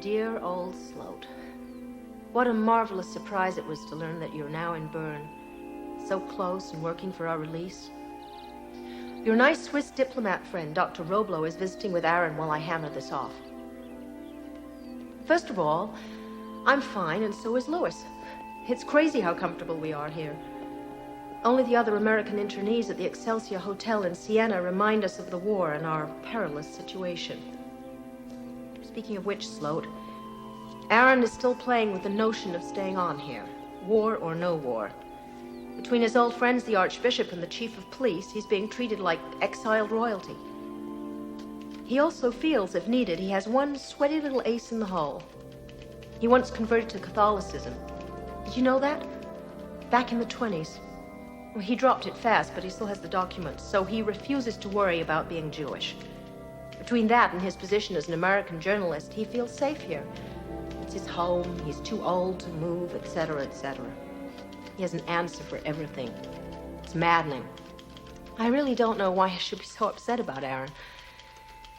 Dear old Sloat. What a marvelous surprise it was to learn that you're now in Bern, so close and working for our release. Your nice Swiss diplomat friend, Dr. Roblo, is visiting with Aaron while I hammer this off. First of all, I'm fine, and so is Louis. It's crazy how comfortable we are here. Only the other American internees at the Excelsior Hotel in Siena remind us of the war and our perilous situation. Speaking of which, Sloat, Aaron is still playing with the notion of staying on here, war or no war. Between his old friends, the Archbishop and the Chief of Police, he's being treated like exiled royalty. He also feels, if needed, he has one sweaty little ace in the hole. He once converted to Catholicism. Did you know that? Back in the 20s. Well, he dropped it fast, but he still has the documents, so he refuses to worry about being Jewish. Between that and his position as an American journalist, he feels safe here. It's his home, he's too old to move, etc., etc. He has an answer for everything. It's maddening. I really don't know why I should be so upset about Aaron.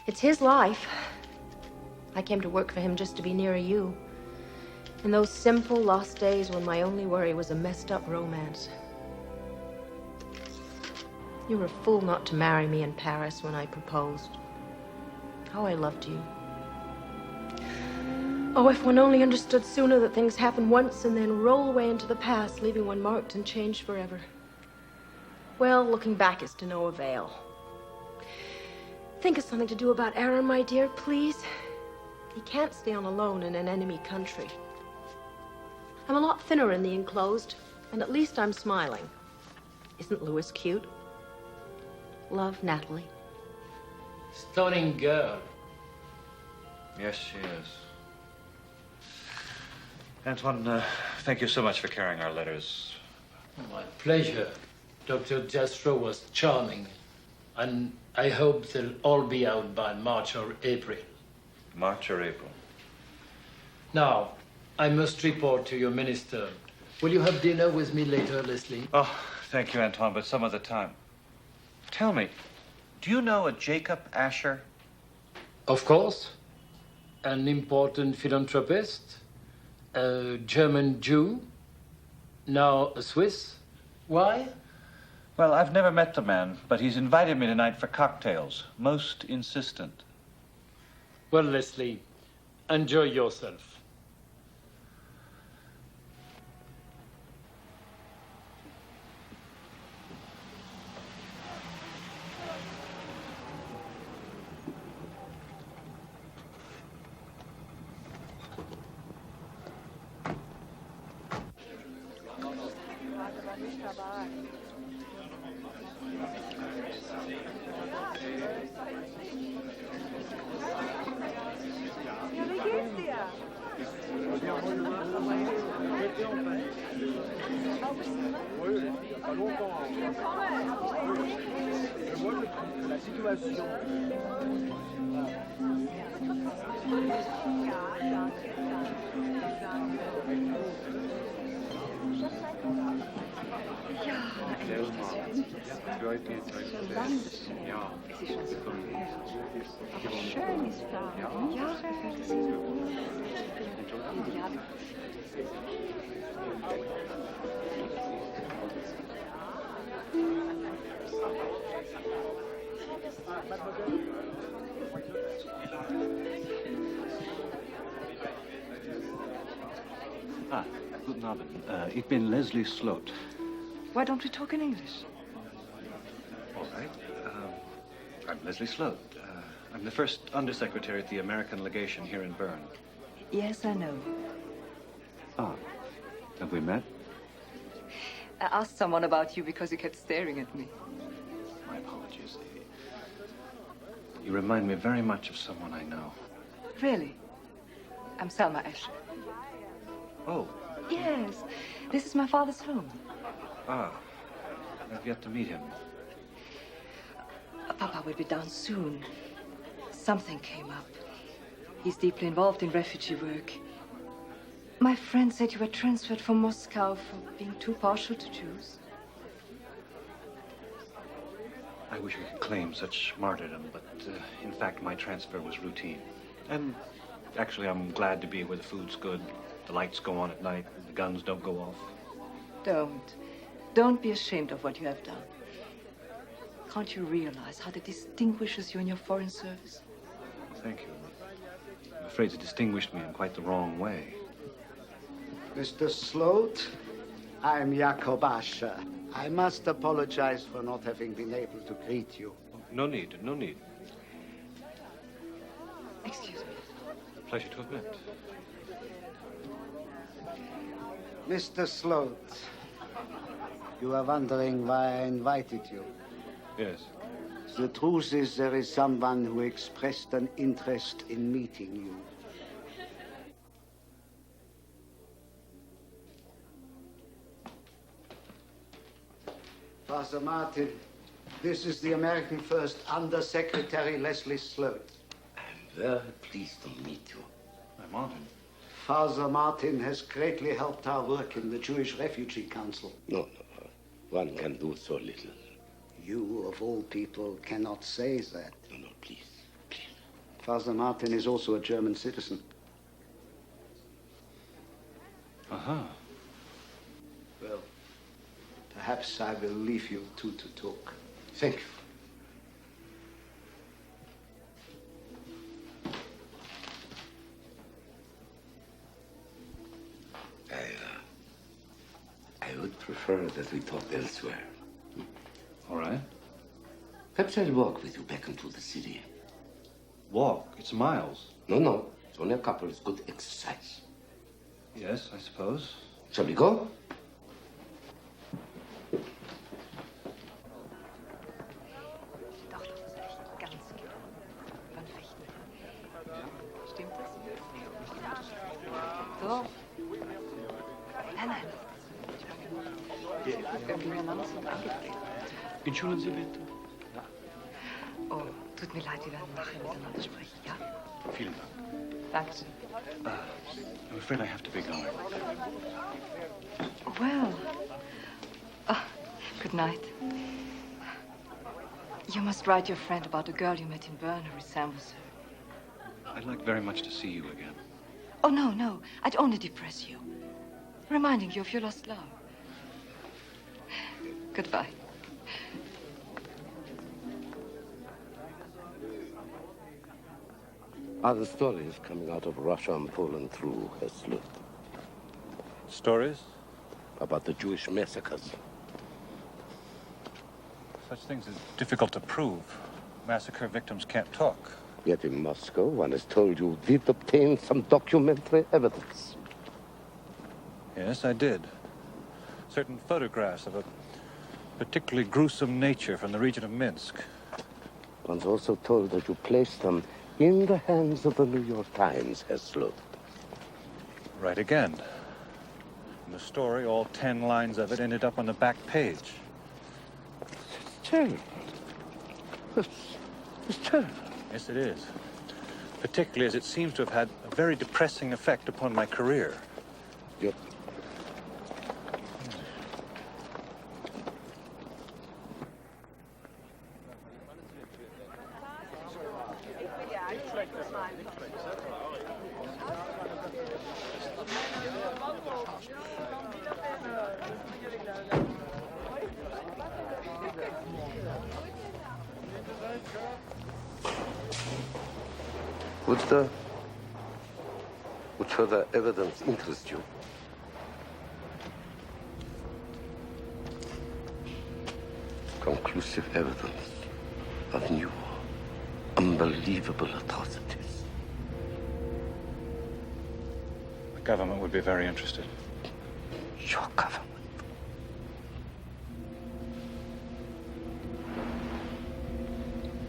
It's his life. I came to work for him just to be near you. In those simple, lost days when my only worry was a messed up romance. You were a fool not to marry me in Paris when I proposed. How I loved you. Oh, if one only understood sooner that things happen once and then roll away into the past, leaving one marked and changed forever. Well, looking back is to no avail. Think of something to do about Aaron, my dear, please. He can't stay on alone in an enemy country. I'm a lot thinner in the enclosed, and at least I'm smiling. Isn't Louis cute? Love, Natalie. Stunning girl. Yes, she is. Antoine, thank you so much for carrying our letters. My pleasure. Dr. Jastrow was charming. And I hope they'll all be out by March or April. March or April? Now, I must report to your minister. Will you have dinner with me later, Leslie? Oh, thank you, Antoine, but some other time. Tell me, do you know a Jacob Asher? Of course. An important philanthropist. A German Jew. Now a Swiss. Why? Well, I've never met the man, but he's invited me tonight for cocktails. Most insistent. Well, Leslie, enjoy yourself. Guten Abend. Ik ben Leslie Sloat. Why don't we talk in English? All right. I'm Leslie Sloat. I'm the first undersecretary at the American legation here in Bern. Yes, I know. Ah, have we met? I asked someone about you because you kept staring at me. My apologies. You remind me very much of someone I know. Really? I'm Selma Escher. Oh. Yes, this is my father's home. Ah, I've yet to meet him. Papa will be down soon. Something came up. He's deeply involved in refugee work. My friend said you were transferred from Moscow for being too partial to Jews. I wish I could claim such martyrdom, but in fact, my transfer was routine. And Actually, I'm glad to be where the food's good, the lights go on at night, the guns don't go off. Don't be ashamed of what you have done. Can't you realize how that distinguishes you in your foreign service? Well, thank you. I'm afraid it distinguished me in quite the wrong way. Mr. Sloat, I'm Jakob Asher. I must apologize for not having been able to greet you. No need, no need. Excuse me. Pleasure to have met. Mr. Sloat, you are wondering why I invited you. Yes. The truth is there is someone who expressed an interest in meeting you. Father Martin, this is the American First Undersecretary Leslie Sloat. I'm very pleased to meet you. I'm Martin. Father Martin has greatly helped our work in the Jewish Refugee Council. No. One can do so little. You, of all people, cannot say that. No, please. Father Martin is also a German citizen. Uh-huh. Well, perhaps I will leave you two to talk. Thank you. I would prefer that we talk elsewhere. All right. Perhaps I'll walk with you back into the city. Walk? It's miles. No. It's only a couple. It's good exercise. Yes, I suppose. Shall we go? Doch, das ist echt ganz klar. Wann fechten? Stimmt das? So. Nein. Gegeneinander sind angetreten. Entschuldigen Sie bitte. Oh, tut mir leid, wir werden nachher miteinander sprechen, ja? Vielen Dank. Dankeschön. I'm afraid I have to be going. Well. Good night. You must write your friend about a girl you met in Bern who resembles her. I'd like very much to see you again. Oh, no. I'd only depress you. Reminding you of your lost love. Goodbye. Are the stories coming out of Russia and Poland through Sloat? Stories? About the Jewish massacres. Such things is difficult to prove. Massacre victims can't talk. Yet in Moscow, one is told you did obtain some documentary evidence. Yes, I did. Certain photographs of a particularly gruesome nature from the region of Minsk. One's also told that you placed them in the hands of the New York Times, Sloat. Right again. In the story, all 10 lines of it ended up on the back page. It's terrible. It's terrible. Yes, it is. Particularly as it seems to have had a very depressing effect upon my career. Yep. Would further evidence interest you? Conclusive evidence of new, unbelievable atrocities. The government would be very interested. Your government?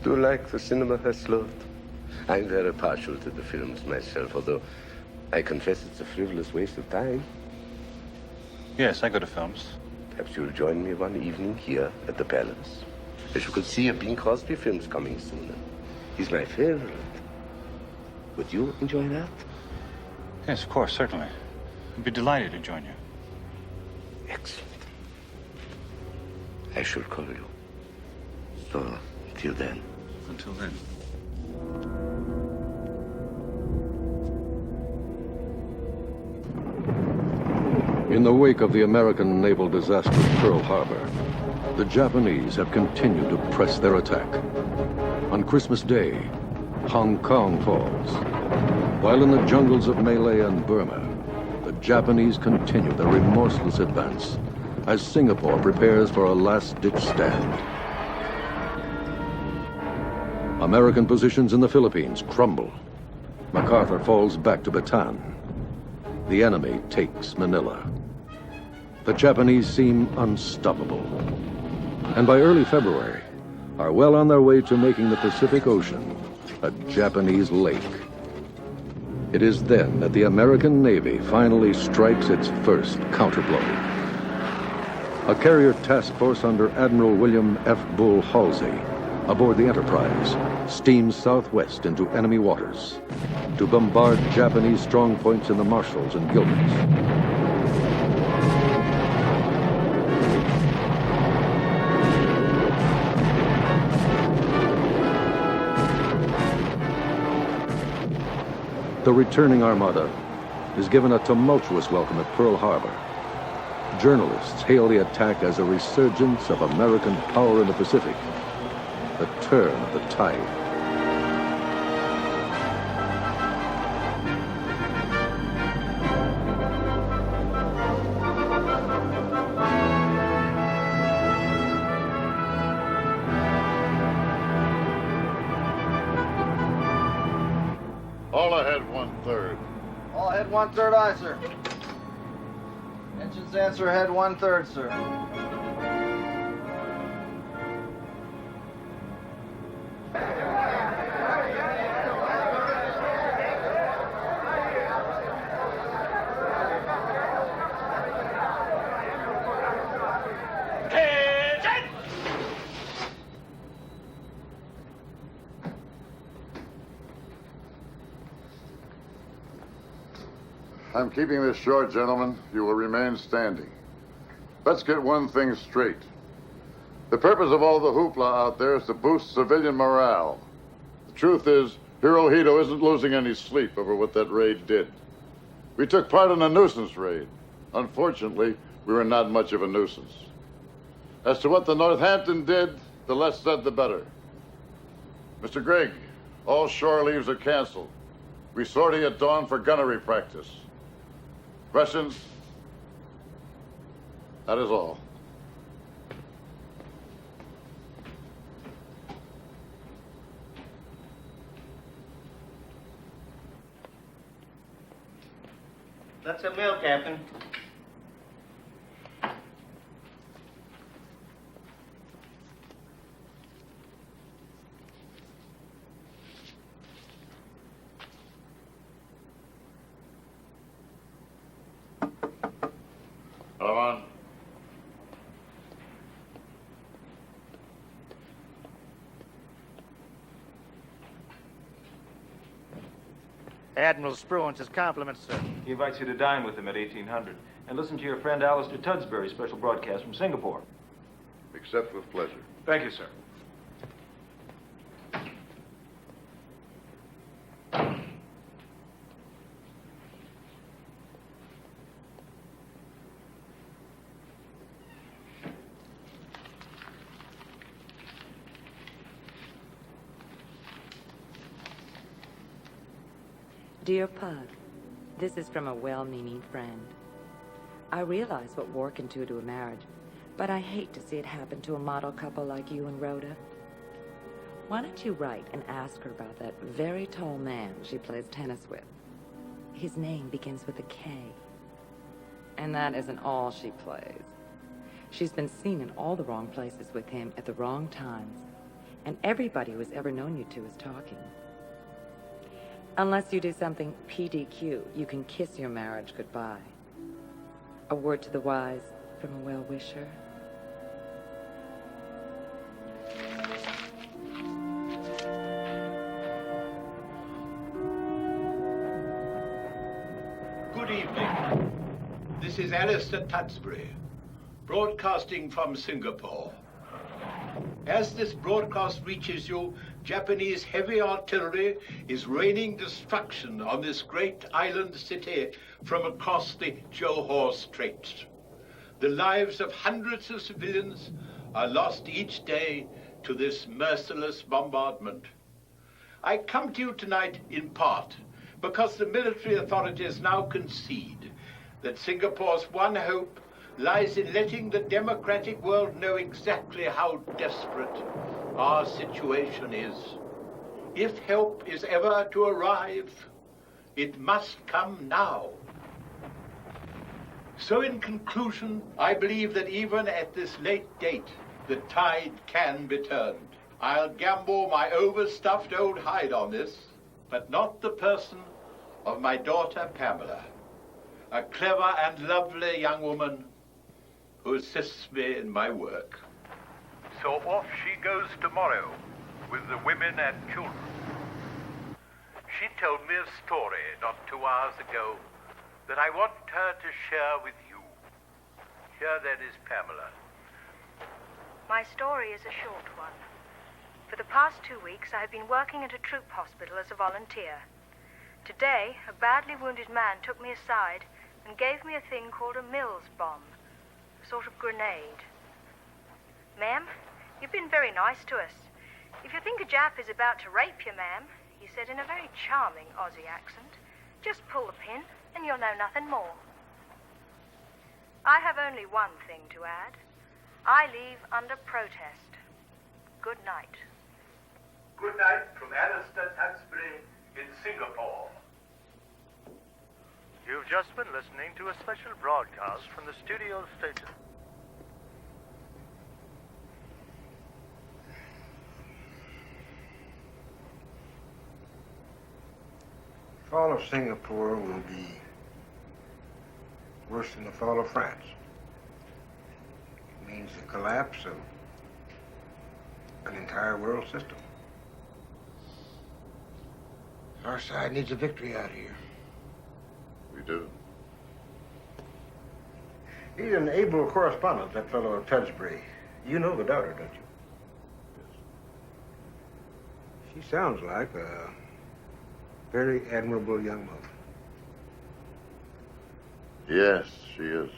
Do you like the cinema, Sloat? I'm very partial to the films myself, although I confess it's a frivolous waste of time. Yes, I go to films. Perhaps you'll join me one evening here at the Palace. As you could see, a Bing Crosby film's coming soon. He's my favorite. Would you enjoy that? Yes, of course, certainly. I'd be delighted to join you. Excellent. I shall call you. So, till then. Until then. In the wake of the American naval disaster at Pearl Harbor, the Japanese have continued to press their attack. On Christmas Day, Hong Kong falls, while in the jungles of Malay and Burma, the Japanese continue their remorseless advance as Singapore prepares for a last-ditch stand. American positions in the Philippines crumble. MacArthur falls back to Bataan. The enemy takes Manila. The Japanese seem unstoppable, and by early February are well on their way to making the Pacific Ocean a Japanese lake. It is then that the American Navy finally strikes its first counterblow. A carrier task force under Admiral William F. Bull Halsey aboard the Enterprise steams southwest into enemy waters to bombard Japanese strong points in the Marshalls and Gilberts. The returning armada is given a tumultuous welcome at Pearl Harbor. Journalists hail the attack as a resurgence of American power in the Pacific, the turn of the tide. All ahead 1/3. All ahead 1/3, aye, sir. Engines answer ahead 1/3, sir. I'm keeping this short, gentlemen. You will remain standing. Let's get one thing straight. The purpose of all the hoopla out there is to boost civilian morale. The truth is, Hirohito isn't losing any sleep over what that raid did. We took part in a nuisance raid. Unfortunately, we were not much of a nuisance. As to what the Northampton did, the less said, the better. Mr. Gregg, all shore leaves are canceled. We sortie at dawn for gunnery practice. Questions? That is all. That's a bill, Captain. Come on. Admiral Spruance his compliments, sir. He invites you to dine with him at 1800 and listen to your friend Alistair Tudsbury's special broadcast from Singapore. Accept with pleasure. Thank you, sir. Dear Pug, this is from a well-meaning friend. I realize what war can do to a marriage, but I hate to see it happen to a model couple like you and Rhoda. Why don't you write and ask her about that very tall man she plays tennis with? His name begins with a K. And that isn't all she plays. She's been seen in all the wrong places with him at the wrong times, and everybody who's ever known you two is talking. Unless you do something PDQ, you can kiss your marriage goodbye. A word to the wise from a well-wisher. Good evening. This is Alistair Tudsbury, broadcasting from Singapore. As this broadcast reaches you, Japanese heavy artillery is raining destruction on this great island city from across the Johor Straits. The lives of hundreds of civilians are lost each day to this merciless bombardment. I come to you tonight in part because the military authorities now concede that Singapore's one hope lies in letting the democratic world know exactly how desperate our situation is. If help is ever to arrive, it must come now. So in conclusion, I believe that even at this late date, the tide can be turned. I'll gamble my overstuffed old hide on this, but not the person of my daughter Pamela, a clever and lovely young woman who assists me in my work. So off she goes tomorrow with the women and children. She told me a story not 2 hours ago that I want her to share with you. Here then is Pamela. My story is a short one. For the past 2 weeks, I have been working at a troop hospital as a volunteer. Today, a badly wounded man took me aside and gave me a thing called a Mills bomb, a sort of grenade. Ma'am, you've been very nice to us. If you think a Jap is about to rape you, ma'am, he said in a very charming Aussie accent, just pull the pin and you'll know nothing more. I have only one thing to add. I leave under protest. Good night. Good night from Alistair Tansbury in Singapore. You've just been listening to a special broadcast from the studio station. The fall of Singapore will be worse than the fall of France. It means the collapse of an entire world system. Our side needs a victory out here. We do. He's an able correspondent, that fellow Tudsbury. You know the daughter, don't you? Yes. She sounds like a very admirable young mother. Yes, she is.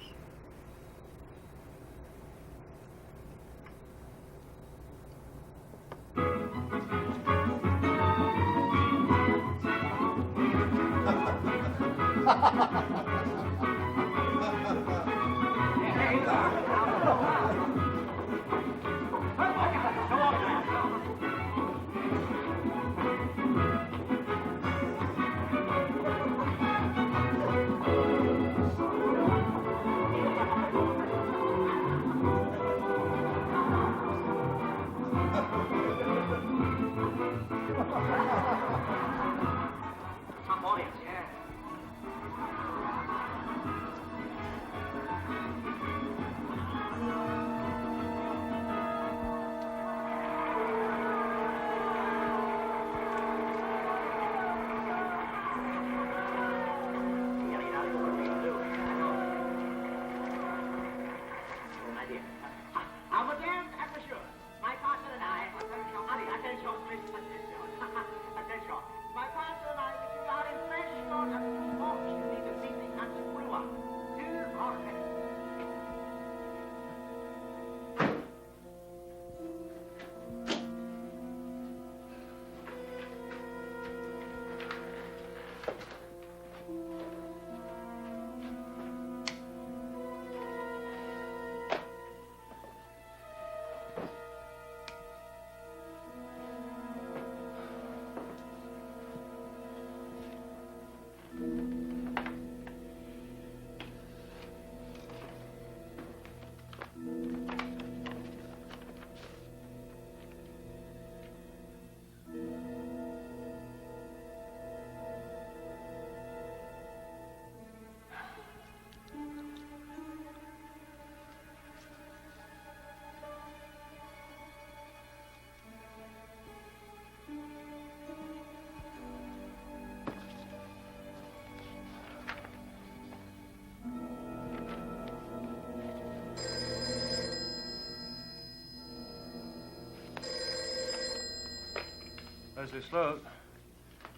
Leslie Sloat.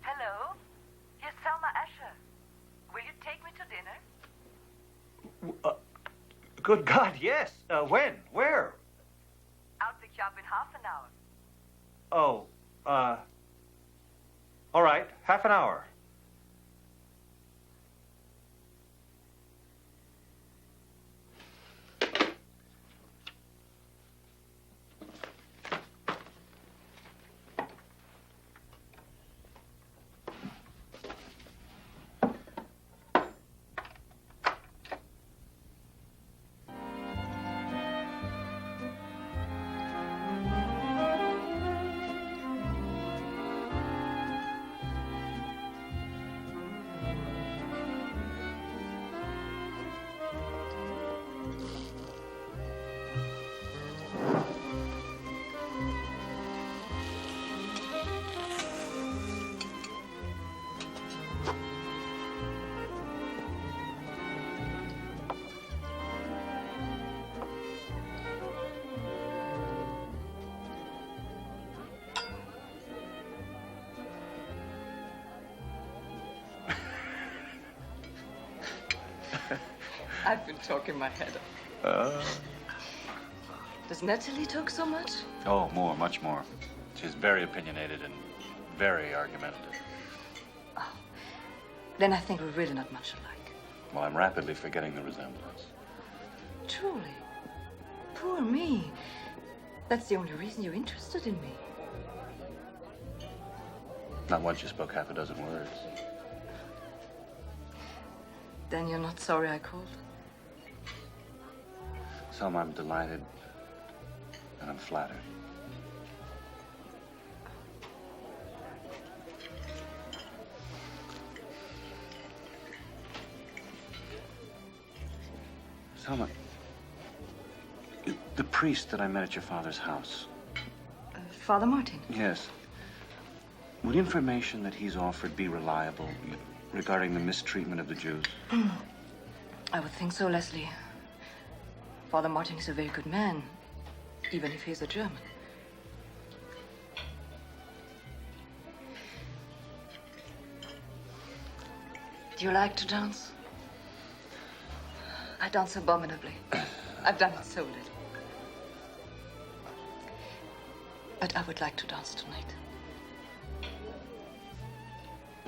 Hello? Here's Selma Asher. Will you take me to dinner? Good God, yes. When? Where? I'll pick you up in half an hour. Oh, all right, half an hour. I've been talking my head off. Does Natalie talk so much? Oh, more, much more. She's very opinionated and very argumentative. Oh, then I think we're really not much alike. Well, I'm rapidly forgetting the resemblance. Truly. Poor me. That's the only reason you're interested in me. Not once you spoke half a dozen words. Then you're not sorry I called? Selma, I'm delighted and I'm flattered. Selma, the priest that I met at your father's house. Father Martin? Yes. Would information that he's offered be reliable regarding the mistreatment of the Jews? I would think so, Leslie. Father Martin is a very good man, even if he's a German. Do you like to dance? I dance abominably. I've done it so little. But I would like to dance tonight.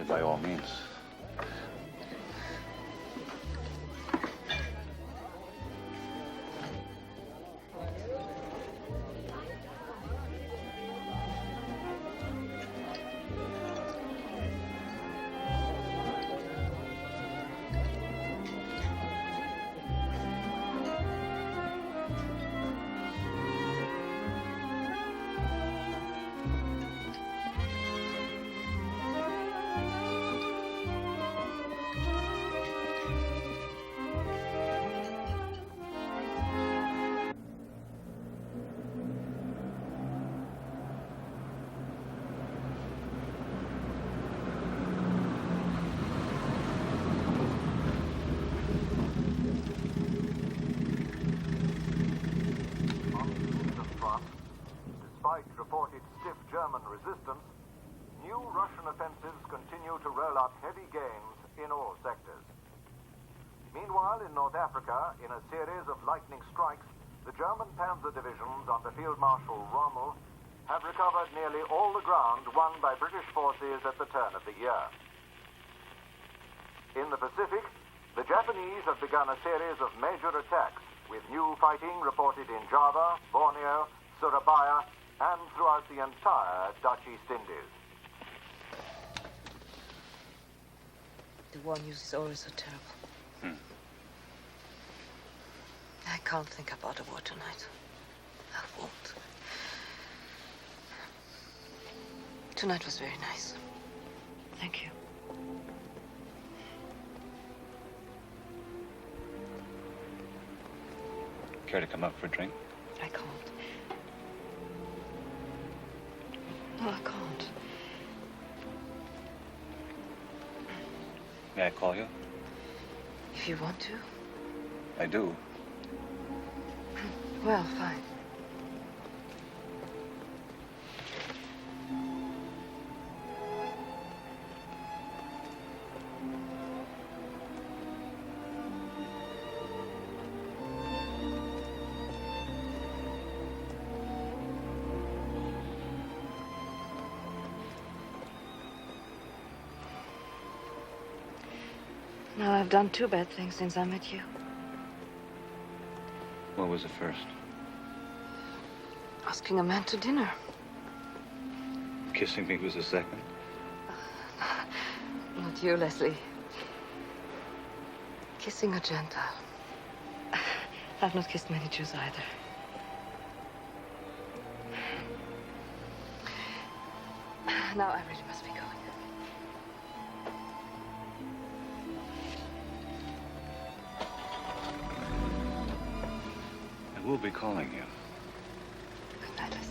By all means. Despite reported stiff German resistance, new Russian offensives continue to roll out heavy gains in all sectors. Meanwhile, in North Africa, in a series of lightning strikes, the German panzer divisions under Field Marshal Rommel have recovered nearly all the ground won by British forces at the turn of the year. In the Pacific, the Japanese have begun a series of major attacks, with new fighting reported in Java, Borneo, Surabaya, and throughout the entire Dutch East Indies. The war news is always so terrible. I can't think about the war tonight. I won't. Tonight was very nice. Thank you. Care to come up for a drink? I can't. No, I can't. May I call you? If you want to. I do. Well, fine. Now, I've done two bad things since I met you. What was the first? Asking a man to dinner. Kissing me was the second? Not you, Leslie. Kissing a Gentile. I've not kissed many Jews either. Now I really must be going. I will be calling you. Good night, Leslie.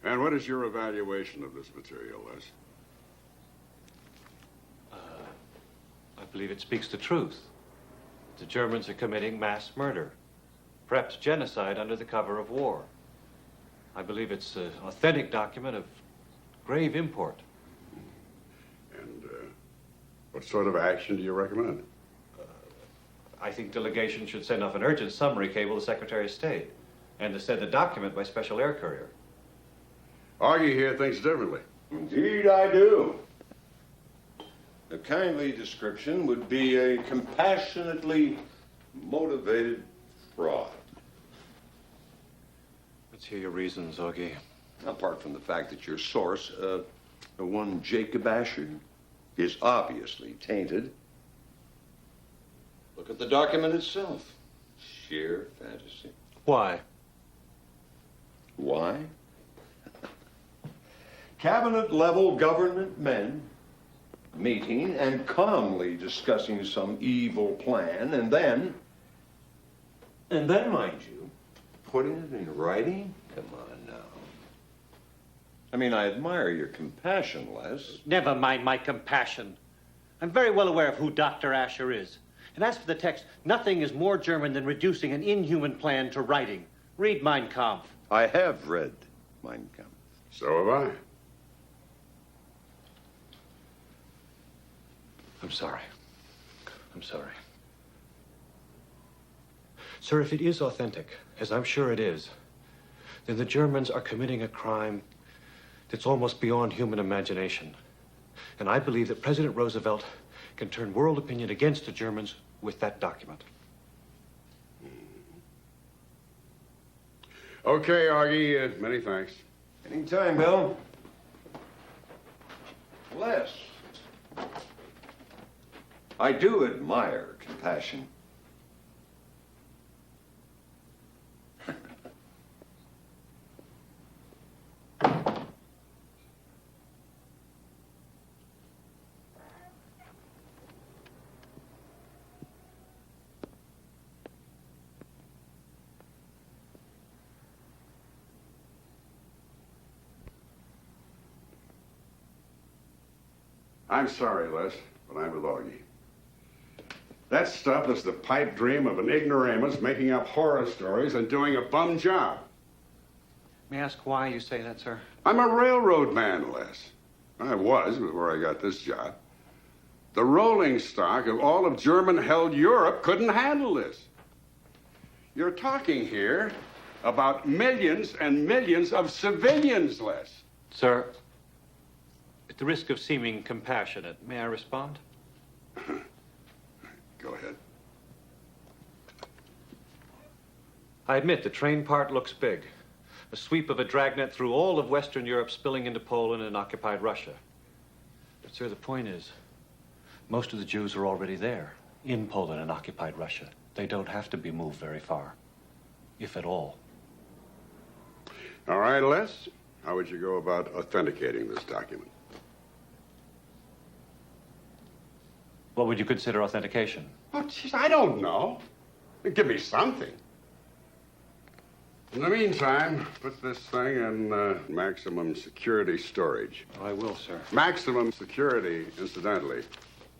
And what is your evaluation of this material, Les? I believe it speaks the truth. The Germans are committing mass murder, perhaps genocide under the cover of war. I believe it's an authentic document of grave import. And what sort of action do you recommend? I think delegation should send off an urgent summary cable to Secretary of State and to send the document by special air courier. Augie here thinks differently. Indeed, I do. A kindly description would be a compassionately motivated fraud. Let's hear your reasons, Augie. Apart from the fact that your source, one Jacob Asher, is obviously tainted. Look at the document itself. Sheer fantasy. Why? Why? Cabinet-level government men meeting and calmly discussing some evil plan, and then, mind you, putting it in writing? Come on now. I mean, I admire your compassion, Les. Never mind my compassion. I'm very well aware of who Dr. Asher is. And as for the text, nothing is more German than reducing an inhuman plan to writing. Read Mein Kampf. I have read Mein Kampf. So have I. I'm sorry. I'm sorry. Sir, if it is authentic, as I'm sure it is, then the Germans are committing a crime that's almost beyond human imagination. And I believe that President Roosevelt can turn world opinion against the Germans with that document. Okay, Augie, many thanks. Anytime, Bill. Les, I do admire compassion. I'm sorry, Les, but I'm with Augie. That stuff is the pipe dream of an ignoramus making up horror stories and doing a bum job. May I ask why you say that, sir? I'm a railroad man, Les. I was before I got this job. The rolling stock of all of German-held Europe couldn't handle this. You're talking here about millions and millions of civilians, Les. Sir, at the risk of seeming compassionate, may I respond? Go ahead. I admit the train part looks big. A sweep of a dragnet through all of Western Europe, spilling into Poland and occupied Russia. But, sir, the point is, most of the Jews are already there, in Poland and occupied Russia. They don't have to be moved very far, if at all. All right, Les. How would you go about authenticating this document? What would you consider authentication? Oh, geez, I don't know. Give me something. In the meantime, put this thing in maximum security storage. I will, sir. Maximum security, incidentally,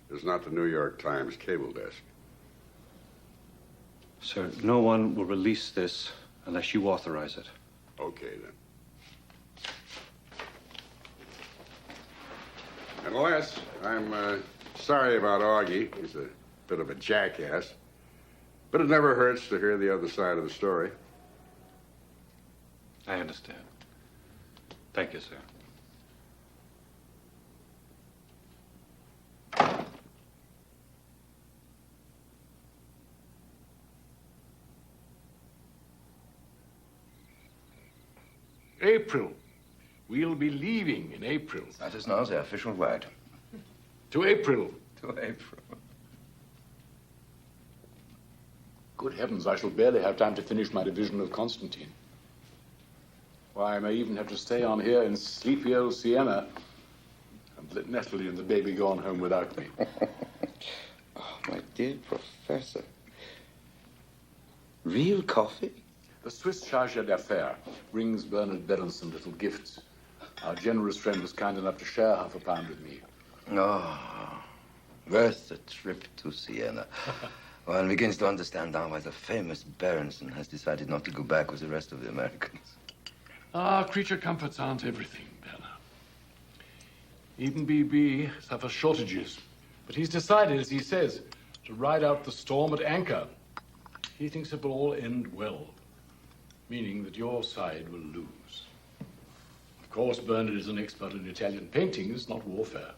is not the New York Times cable desk. Sir, no one will release this unless you authorize it. Okay, then. And Les, I'm sorry about Augie. He's a bit of a jackass. But it never hurts to hear the other side of the story. I understand. Thank you, sir. April. We'll be leaving in April. That is now the official word. To April. To April. Good heavens, I shall barely have time to finish my division of Constantine. Why, I may even have to stay on here in sleepy old Siena and let Natalie and the baby go on home without me. Oh, my dear Professor. Real coffee? The Swiss chargé d'affaires brings Bernard Bellin some little gifts. Our generous friend was kind enough to share half a pound with me. Oh, worth the trip to Siena. One begins to understand now why the famous Berenson has decided not to go back with the rest of the Americans. Ah, creature comforts aren't everything, Bella. Even BB suffers shortages. But he's decided, as he says, to ride out the storm at anchor. He thinks it will all end well, meaning that your side will lose. Of course, Bernard is an expert in Italian paintings, not warfare.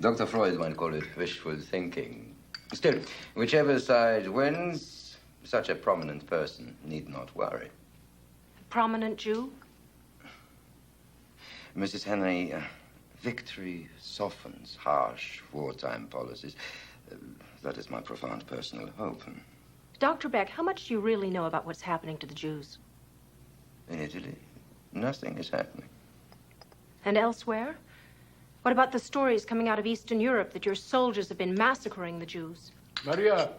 Dr. Freud might call it wishful thinking. Still, whichever side wins, such a prominent person need not worry. Prominent Jew? Mrs. Henry, victory softens harsh wartime policies. That is my profound personal hope. Dr. Beck, how much do you really know about what's happening to the Jews? In Italy, nothing is happening. And elsewhere? What about the stories coming out of Eastern Europe that your soldiers have been massacring the Jews? Maria,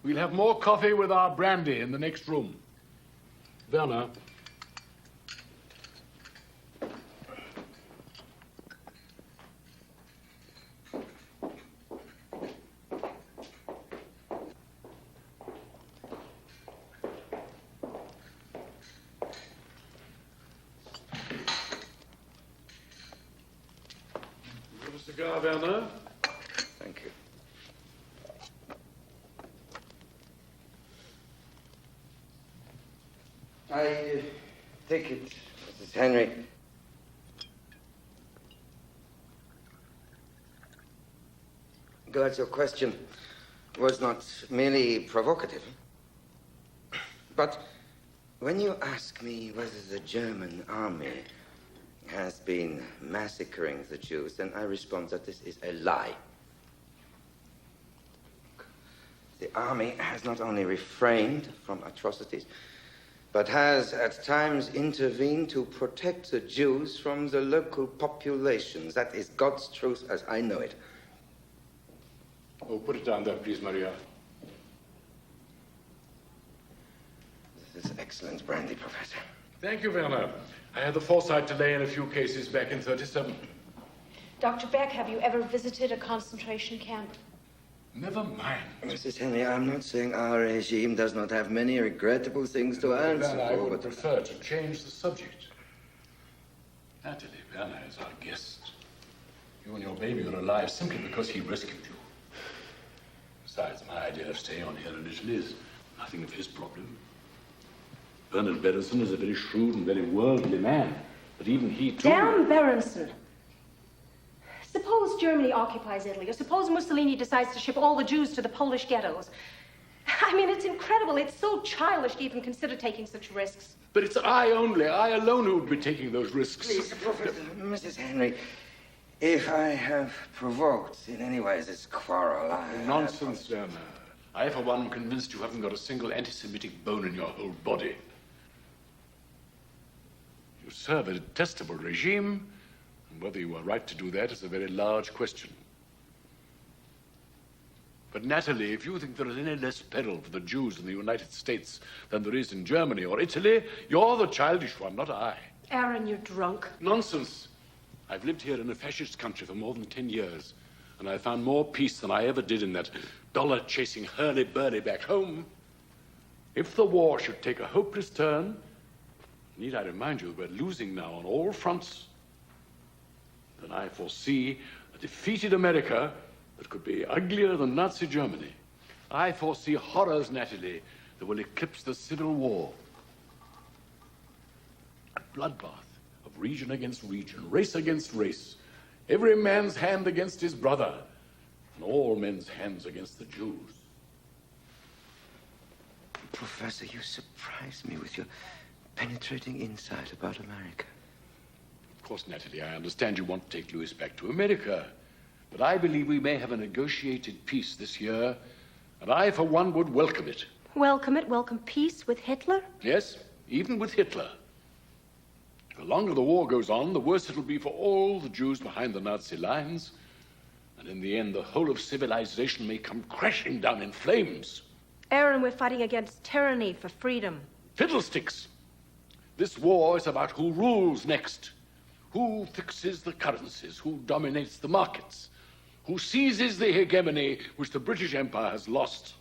we'll have more coffee with our brandy in the next room. Werner. Cigar, Werner. Thank you. I take it, Mrs. Henry. Glad your question was not merely provocative. But when you ask me whether the German army has been massacring the Jews, then I respond that this is a lie. The army has not only refrained from atrocities, but has at times intervened to protect the Jews from the local populations. That is God's truth as I know it. Oh, put it down there, please, Maria. This is excellent brandy, Professor. Thank you, Werner. I had the foresight to lay in a few cases back in 37. Dr. Beck, have you ever visited a concentration camp? Never mind. Mrs. Henry, I'm not saying our regime does not have many regrettable things to answer Then I for, would but prefer to change the subject. Natalie Werner is our guest. You and your baby are alive simply because he rescued you. Besides, my idea of staying on here in Italy is nothing of his problem. Bernard Berenson is a very shrewd and very worldly man, but even he too... Damn Berenson! Suppose Germany occupies Italy, or suppose Mussolini decides to ship all the Jews to the Polish ghettos. I mean, it's incredible. It's so childish to even consider taking such risks. But it's I alone who would be taking those risks. Please, Professor, Mrs. Henry, if I have provoked in any way this quarrel, Nonsense, Werner. I, for one, am convinced you haven't got a single anti-Semitic bone in your whole body. You serve a detestable regime, and whether you are right to do that is a very large question. But Natalie, if you think there is any less peril for the Jews in the United States than there is in Germany or Italy, you're the childish one, not I. Aaron, you're drunk. Nonsense. I've lived here in a fascist country for more than 10 years, and I found more peace than I ever did in that dollar-chasing hurly-burly back home. If the war should take a hopeless turn, need I remind you we're losing now on all fronts, then I foresee a defeated America that could be uglier than Nazi Germany. I foresee horrors, Natalie, that will eclipse the Civil War. A bloodbath of region against region, race against race, every man's hand against his brother, and all men's hands against the Jews. Professor, you surprise me with your penetrating insight about America. Of course, Natalie, I understand you want to take Louis back to America, but I believe we may have a negotiated peace this year, and I, for one, would welcome it. Welcome it? Welcome peace with Hitler? Yes, even with Hitler. The longer the war goes on, the worse it'll be for all the Jews behind the Nazi lines, and in the end, the whole of civilization may come crashing down in flames. Aaron, we're fighting against tyranny for freedom. Fiddlesticks! This war is about who rules next, who fixes the currencies, who dominates the markets, who seizes the hegemony which the British Empire has lost.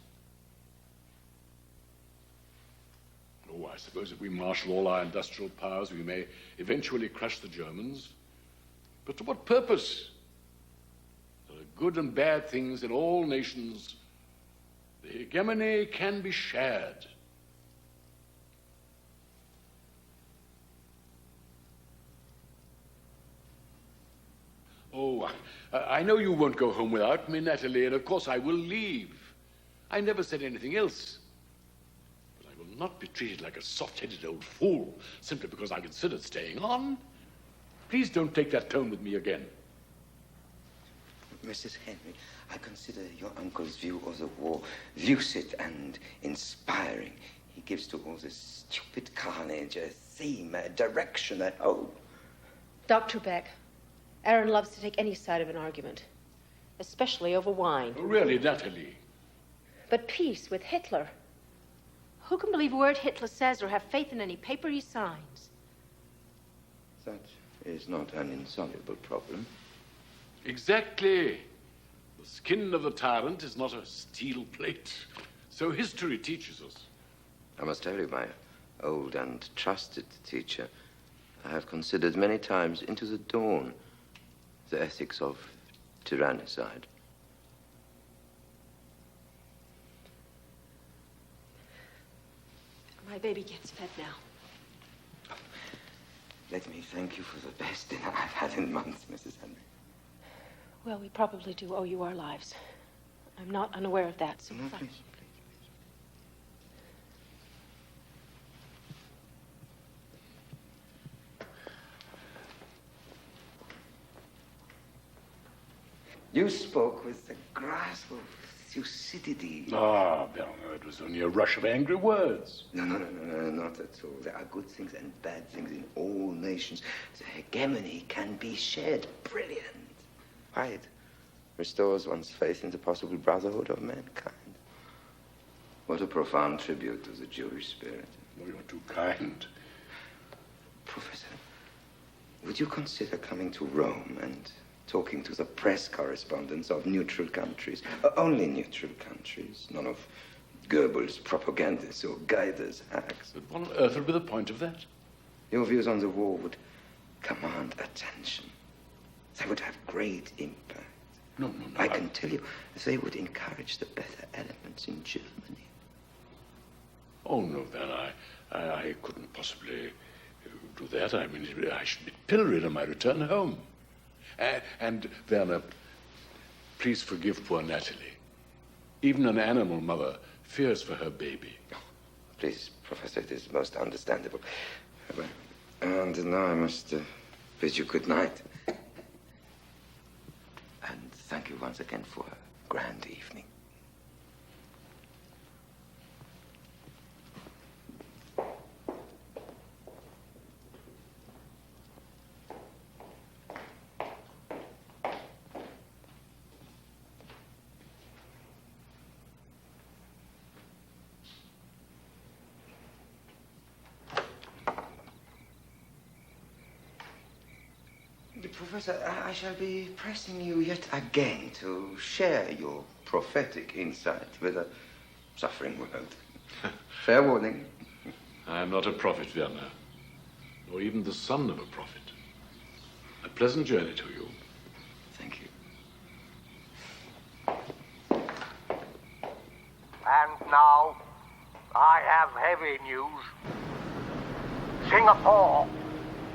Oh, I suppose if we marshal all our industrial powers, we may eventually crush the Germans. But to what purpose? There are good and bad things in all nations. The hegemony can be shared. Oh, I know you won't go home without me, Natalie, and of course I will leave. I never said anything else. But I will not be treated like a soft-headed old fool simply because I considered staying on. Please don't take that tone with me again. Mrs. Henry, I consider your uncle's view of the war lucid and inspiring. He gives to all this stupid carnage a theme, a direction, a hope. Dr. Beck, Aaron loves to take any side of an argument, especially over wine. Oh, really, Natalie? But peace with Hitler? Who can believe a word Hitler says or have faith in any paper he signs? That is not an insoluble problem. Exactly. The skin of the tyrant is not a steel plate. So history teaches us. I must tell you, my old and trusted teacher, I have considered many times into the dawn the ethics of tyrannicide. My baby gets fed now. Let me thank you for the best dinner I've had in months, Mrs. Henry. Well, we probably do owe you our lives. I'm not unaware of that, so No, fine. please. You spoke with the grasp of thucidity. Ah, Bernard, it was only a rush of angry words. No, not at all. There are good things and bad things in all nations. The hegemony can be shared. Brilliant. Right. Restores one's faith in the possible brotherhood of mankind. What a profound tribute to the Jewish spirit. Oh, you're too kind. Professor, would you consider coming to Rome and talking to the press correspondents of neutral countries. Only neutral countries. None of Goebbels' propagandists or Gaider's hacks. But what on earth would be the point of that? Your views on the war would command attention. They would have great impact. No. I can tell you, they would encourage the better elements in Germany. Oh, no, then I couldn't possibly do that. I mean, I should be pilloried on my return home. And Werner, please forgive poor Natalie. Even an animal mother fears for her baby. Oh, please, Professor, it is most understandable. And now I must bid you good night. And thank you once again for a grand evening. Professor, I shall be pressing you yet again to share your prophetic insight with a suffering world. Fair warning. I am not a prophet, Werner, nor even the son of a prophet. A pleasant journey to you. Thank you. And now, I have heavy news. Singapore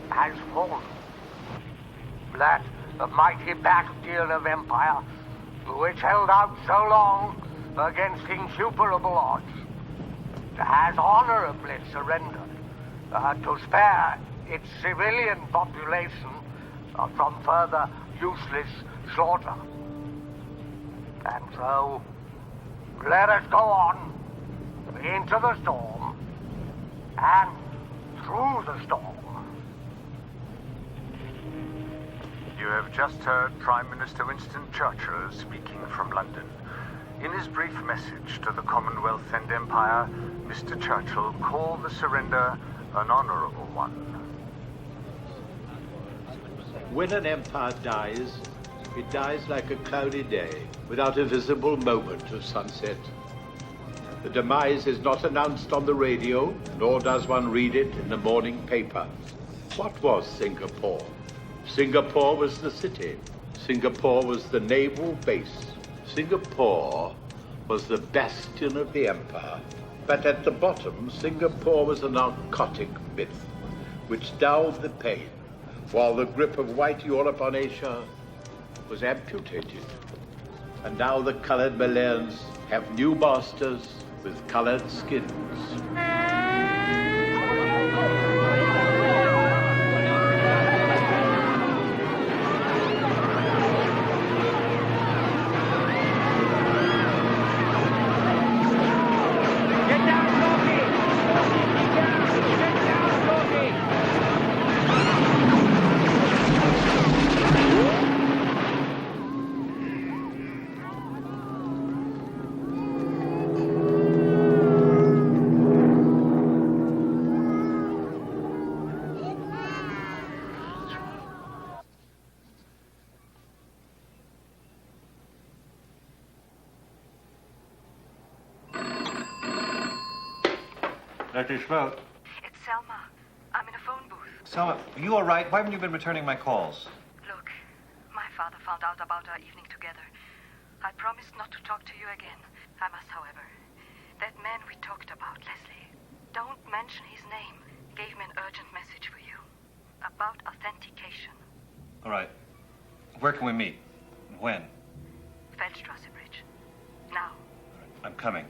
has fallen. That the mighty bastion of empire, which held out so long against insuperable odds, has honorably surrendered to spare its civilian population from further useless slaughter. And so, let us go on into the storm and through the storm. You have just heard Prime Minister Winston Churchill speaking from London. In his brief message to the Commonwealth and Empire, Mr. Churchill called the surrender an honorable one. When an empire dies, it dies like a cloudy day, without a visible moment of sunset. The demise is not announced on the radio, nor does one read it in the morning paper. What was Singapore? Singapore was the city. Singapore was the naval base. Singapore was the bastion of the empire. But at the bottom, Singapore was a narcotic myth, which dulled the pain, while the grip of white Europe on Asia was amputated. And now the colored Malays have new masters with colored skins. Dr. Schmote. It's Selma. I'm in a phone booth. Selma, are you all right? Why haven't you been returning my calls? Look, my father found out about our evening together. I promised not to talk to you again. I must, however. That man we talked about, Leslie, don't mention his name, gave me an urgent message for you. About authentication. All right. Where can we meet? When? Feldstrasse Bridge. Now. I'm coming.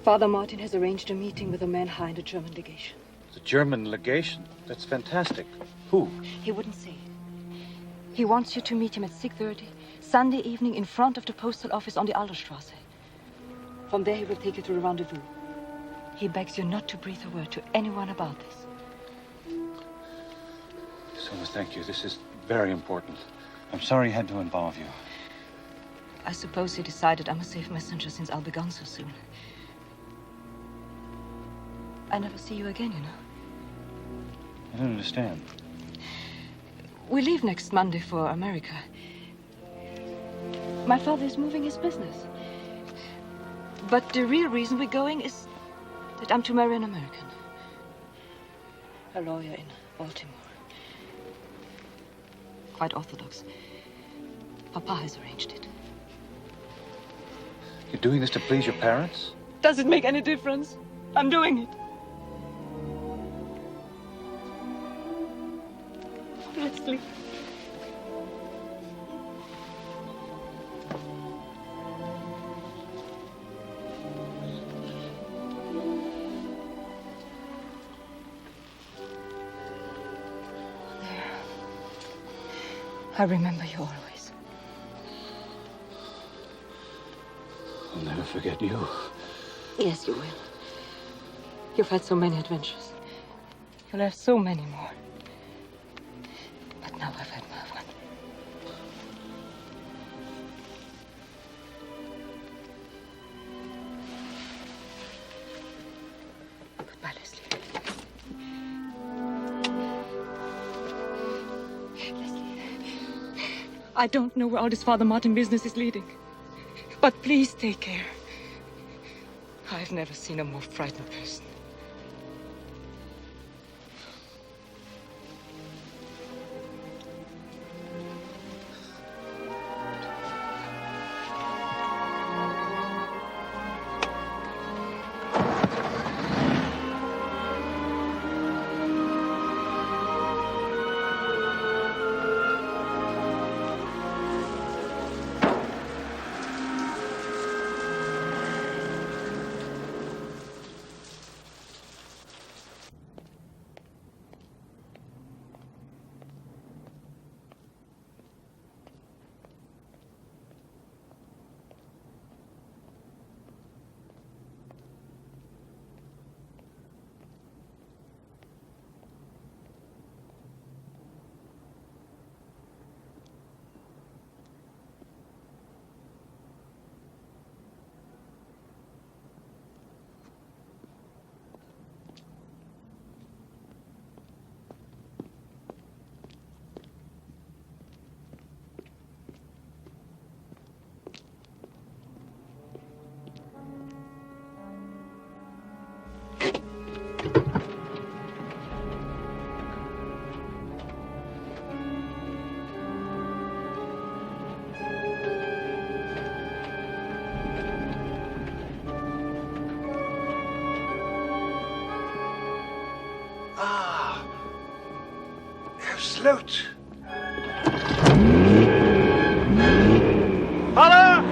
Father Martin has arranged a meeting with a man high in the German legation. The German legation? That's fantastic. Who? He wouldn't say it. He wants you to meet him at 6:30 Sunday evening in front of the postal office on the Alderstrasse. From there, he will take you to the rendezvous. He begs you not to breathe a word to anyone about this. Sona, thank you. This is very important. I'm sorry I had to involve you. I suppose he decided I'm a safe messenger since I'll be gone so soon. I never see you again, you know. I don't understand. We leave next Monday for America. My father is moving his business. But the real reason we're going is that I'm to marry an American. A lawyer in Baltimore. Quite orthodox. Papa has arranged it. You're doing this to please your parents? Does it make any difference? I'm doing it. Let's sleep. I remember you always. I'll never forget you. Yes, you will. You've had so many adventures. You'll have so many more. But now I've had my one. Goodbye, Leslie. I don't know where all this Father Martin business is leading. But please take care. I've never seen a more frightened person. Absolute. Father!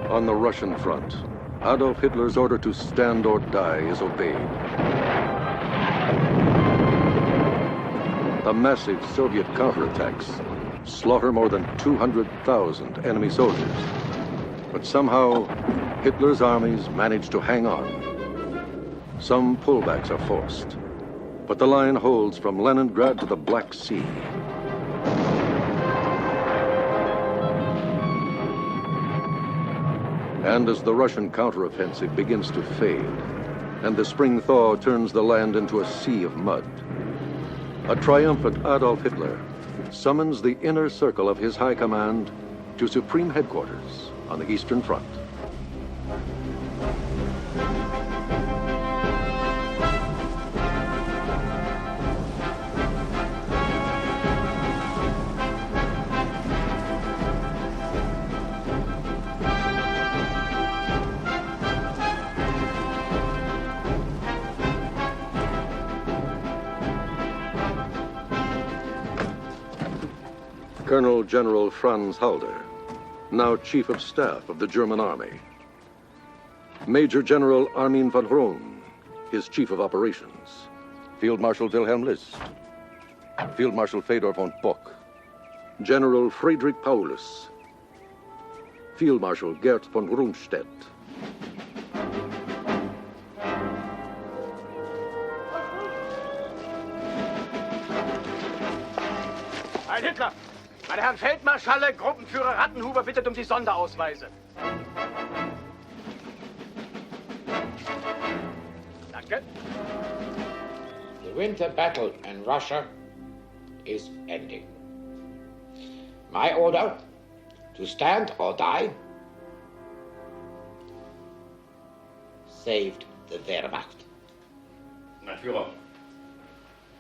On the Russian front, Adolf Hitler's order to stand or die is obeyed. The massive Soviet counterattacks slaughter more than 200,000 enemy soldiers. But somehow, Hitler's armies manage to hang on. Some pullbacks are forced, but the line holds from Leningrad to the Black Sea. And as the Russian counteroffensive begins to fade, and the spring thaw turns the land into a sea of mud, a triumphant Adolf Hitler summons the inner circle of his high command to supreme headquarters on the Eastern Front. Colonel General Franz Halder, now Chief of Staff of the German Army. Major General Armin von Hroon, his Chief of Operations. Field Marshal Wilhelm List. Field Marshal Fedor von Bock. General Friedrich Paulus. Field Marshal Gerd von Rundstedt. Heil Hitler! Meine Herren Feldmarschalle, Gruppenführer Rattenhuber bittet um die Sonderausweise. Danke. The winter battle in Russia is ending. My order, to stand or die, saved the Wehrmacht. My Führer,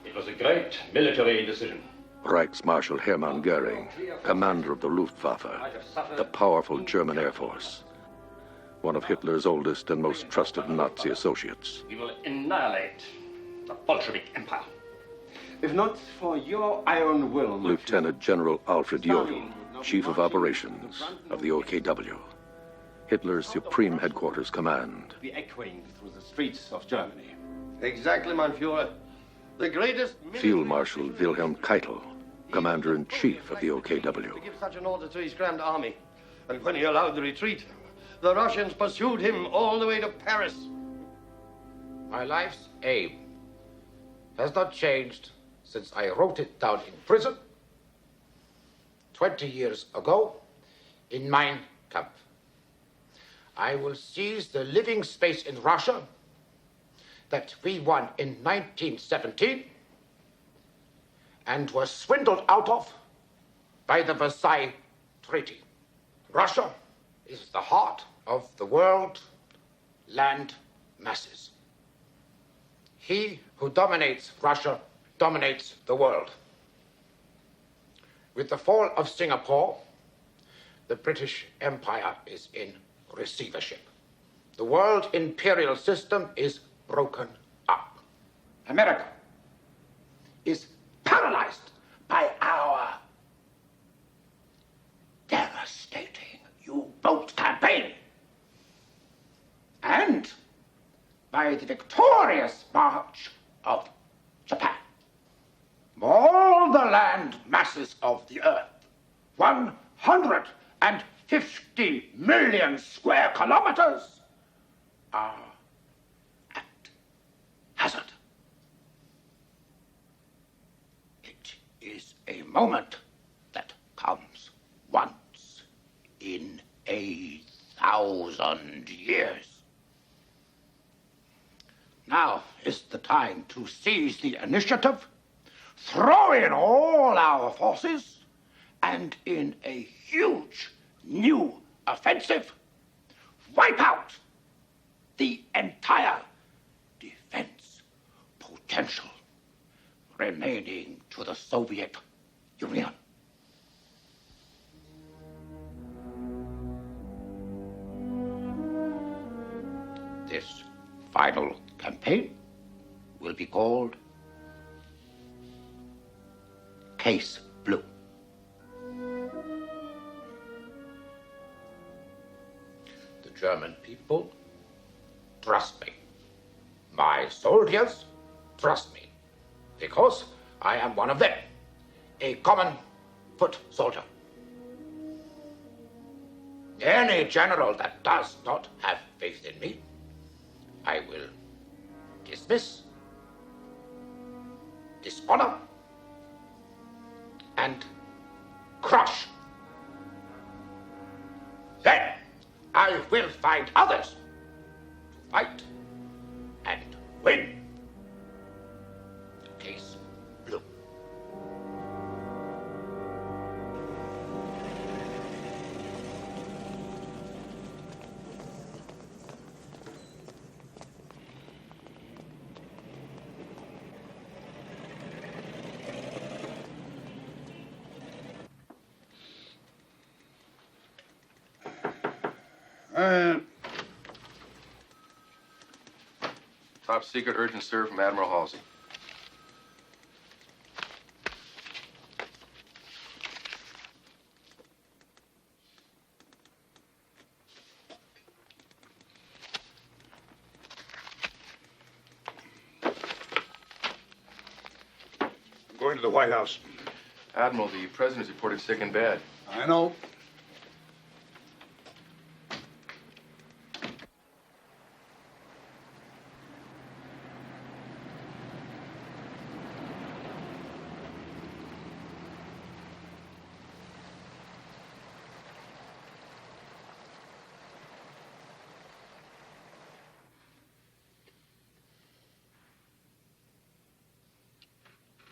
it was a great military decision. Reichsmarschall Hermann Goering, commander of the Luftwaffe, the powerful German Air Force, one of Hitler's oldest and most trusted Nazi associates. We will annihilate the Bolshevik Empire. If not for your iron will, Lieutenant General Alfred Jodl, Chief of Operations of the OKW, Hitler's supreme headquarters command. be echoing through the streets of Germany. Exactly, mein Führer. The greatest Field Marshal Wilhelm Keitel, Commander-in-Chief of the OKW. to give such an order to his Grand Army. And when he allowed the retreat, the Russians pursued him all the way to Paris. My life's aim has not changed since I wrote it down in prison 20 years ago in Mein Kampf. I will seize the living space in Russia that we won in 1917 and was swindled out of by the Versailles Treaty. Russia is the heart of the world land masses. He who dominates Russia dominates the world. With the fall of Singapore, the British Empire is in receivership. The world imperial system is broken up. America is paralyzed by our devastating U-boat campaign and by the victorious march of Japan. All the land masses of the earth, 150 million square kilometers, are at hazard. It is a moment that comes once in 1,000 years. Now is the time to seize the initiative, throw in all our forces, and in a huge new offensive, wipe out the entire defense potential remaining to the Soviet Union. This final campaign will be called Case Blue. The German people trust me. My soldiers trust me, because I am one of them, a common foot soldier. Any general that does not have faith in me, I will dismiss, dishonor, and crush. Then I will find others to fight and win. Case Blue. Top secret urgent serve from Admiral Halsey. going to the White House. Admiral, the president's reported sick and bad. I know.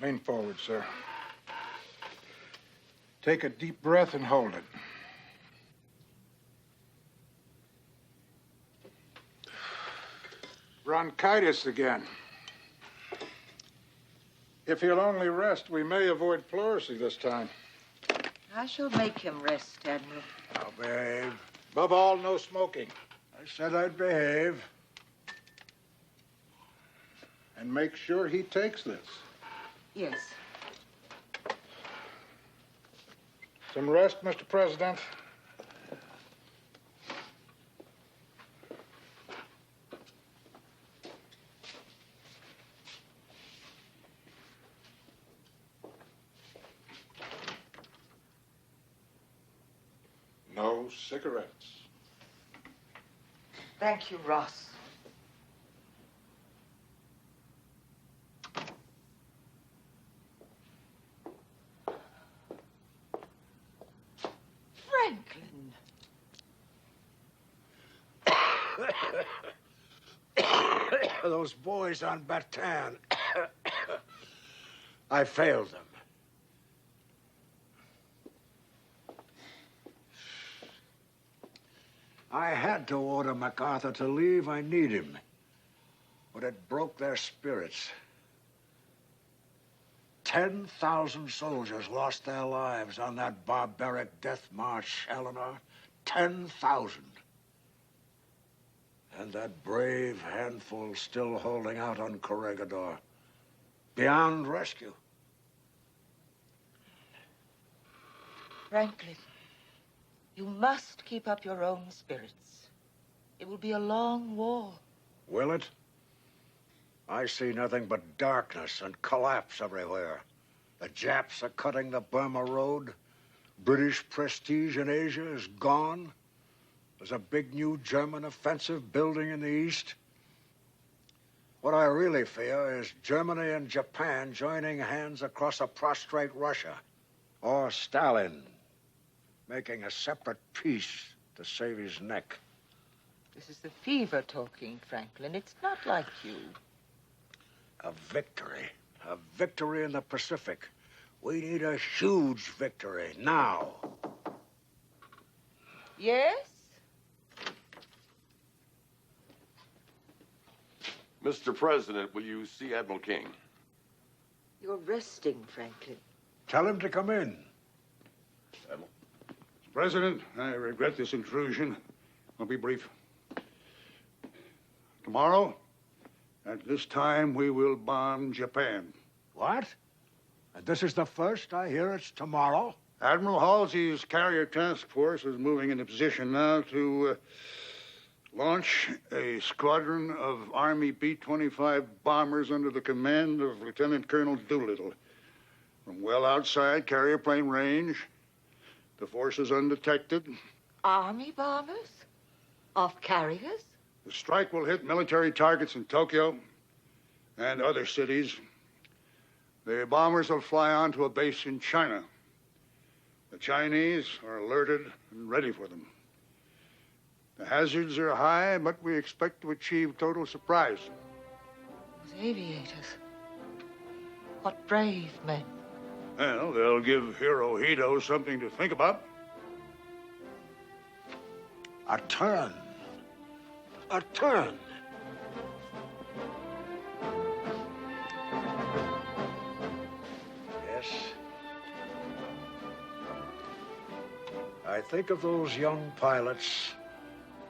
Lean forward, sir. Take a deep breath and hold it. Bronchitis again. If he'll only rest, we may avoid pleurisy this time. I shall make him rest, Admiral. Now, behave. Above all, no smoking. I said I'd behave. And make sure he takes this. Yes. Some rest, Mr. President. No cigarettes. Thank you, Ross. Franklin. Those boys on Bataan. I failed them. I had to order MacArthur to leave. I need him. But it broke their spirits. 10,000 soldiers lost their lives on that barbaric death march, Eleanor. 10,000. And that brave handful still holding out on Corregidor. Beyond rescue. Franklin, you must keep up your own spirits. It will be a long war. Will it? I see nothing but darkness and collapse everywhere. The Japs are cutting the Burma Road. British prestige in Asia is gone. There's a big new German offensive building in the east. What I really fear is Germany and Japan joining hands across a prostrate Russia. Or Stalin making a separate peace to save his neck. This is the fever talking, Franklin. It's not like you. A victory in the Pacific. We need a huge victory now. Yes? Mr. President, will you see Admiral King? You're resting, Franklin. Tell him to come in. Admiral. Mr. President, I regret this intrusion. I'll be brief. Tomorrow, at this time, we will bomb Japan. What? And this is the first I hear it's tomorrow? Admiral Halsey's carrier task force is moving into position now to launch a squadron of Army B-25 bombers under the command of Lieutenant Colonel Doolittle. From well outside carrier plane range, the force is undetected. Army bombers? Off carriers? The strike will hit military targets in Tokyo and other cities. The bombers will fly on to a base in China. The Chinese are alerted and ready for them. The hazards are high, but we expect to achieve total surprise. Those aviators. What brave men. Well, they'll give Hirohito something to think about. A turn. A turn. Yes. I think of those young pilots,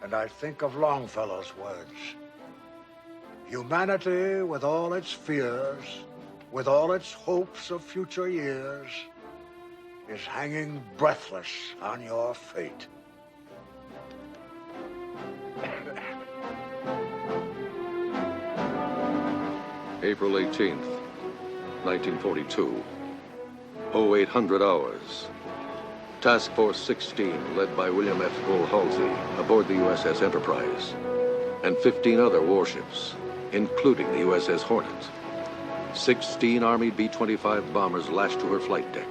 and I think of Longfellow's words. Humanity, with all its fears, with all its hopes of future years, is hanging breathless on your fate. April 18th, 1942. 0800 hours. Task Force 16, led by William F. Bull Halsey, aboard the USS Enterprise, and 15 other warships, including the USS Hornet. 16 Army B-25 bombers lashed to her flight deck,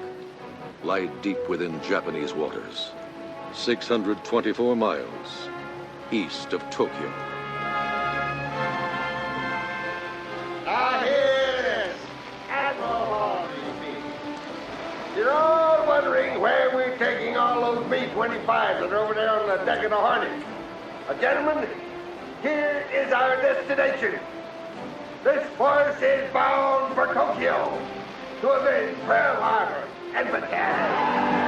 lie deep within Japanese waters, 624 miles east of Tokyo. I hear this. Admiral, you're all wondering where we're taking all those B-25s that are over there on the deck of the Hornet. Gentlemen, here is our destination. This force is bound for Tokyo to avenge Pearl Harbor and Bataan.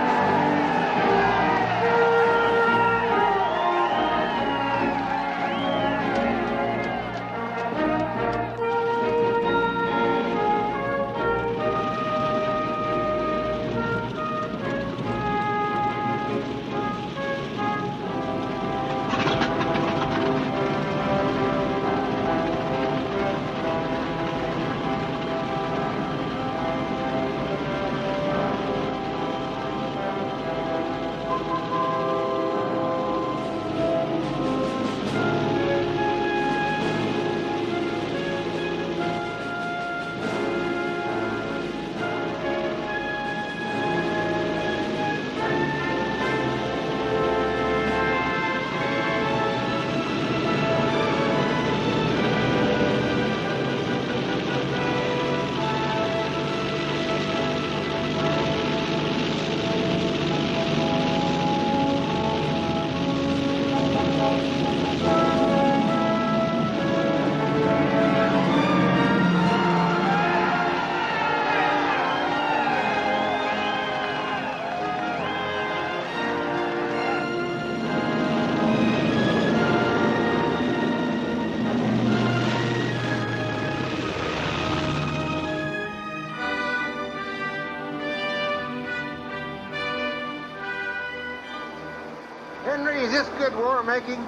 Henry, is this good war making?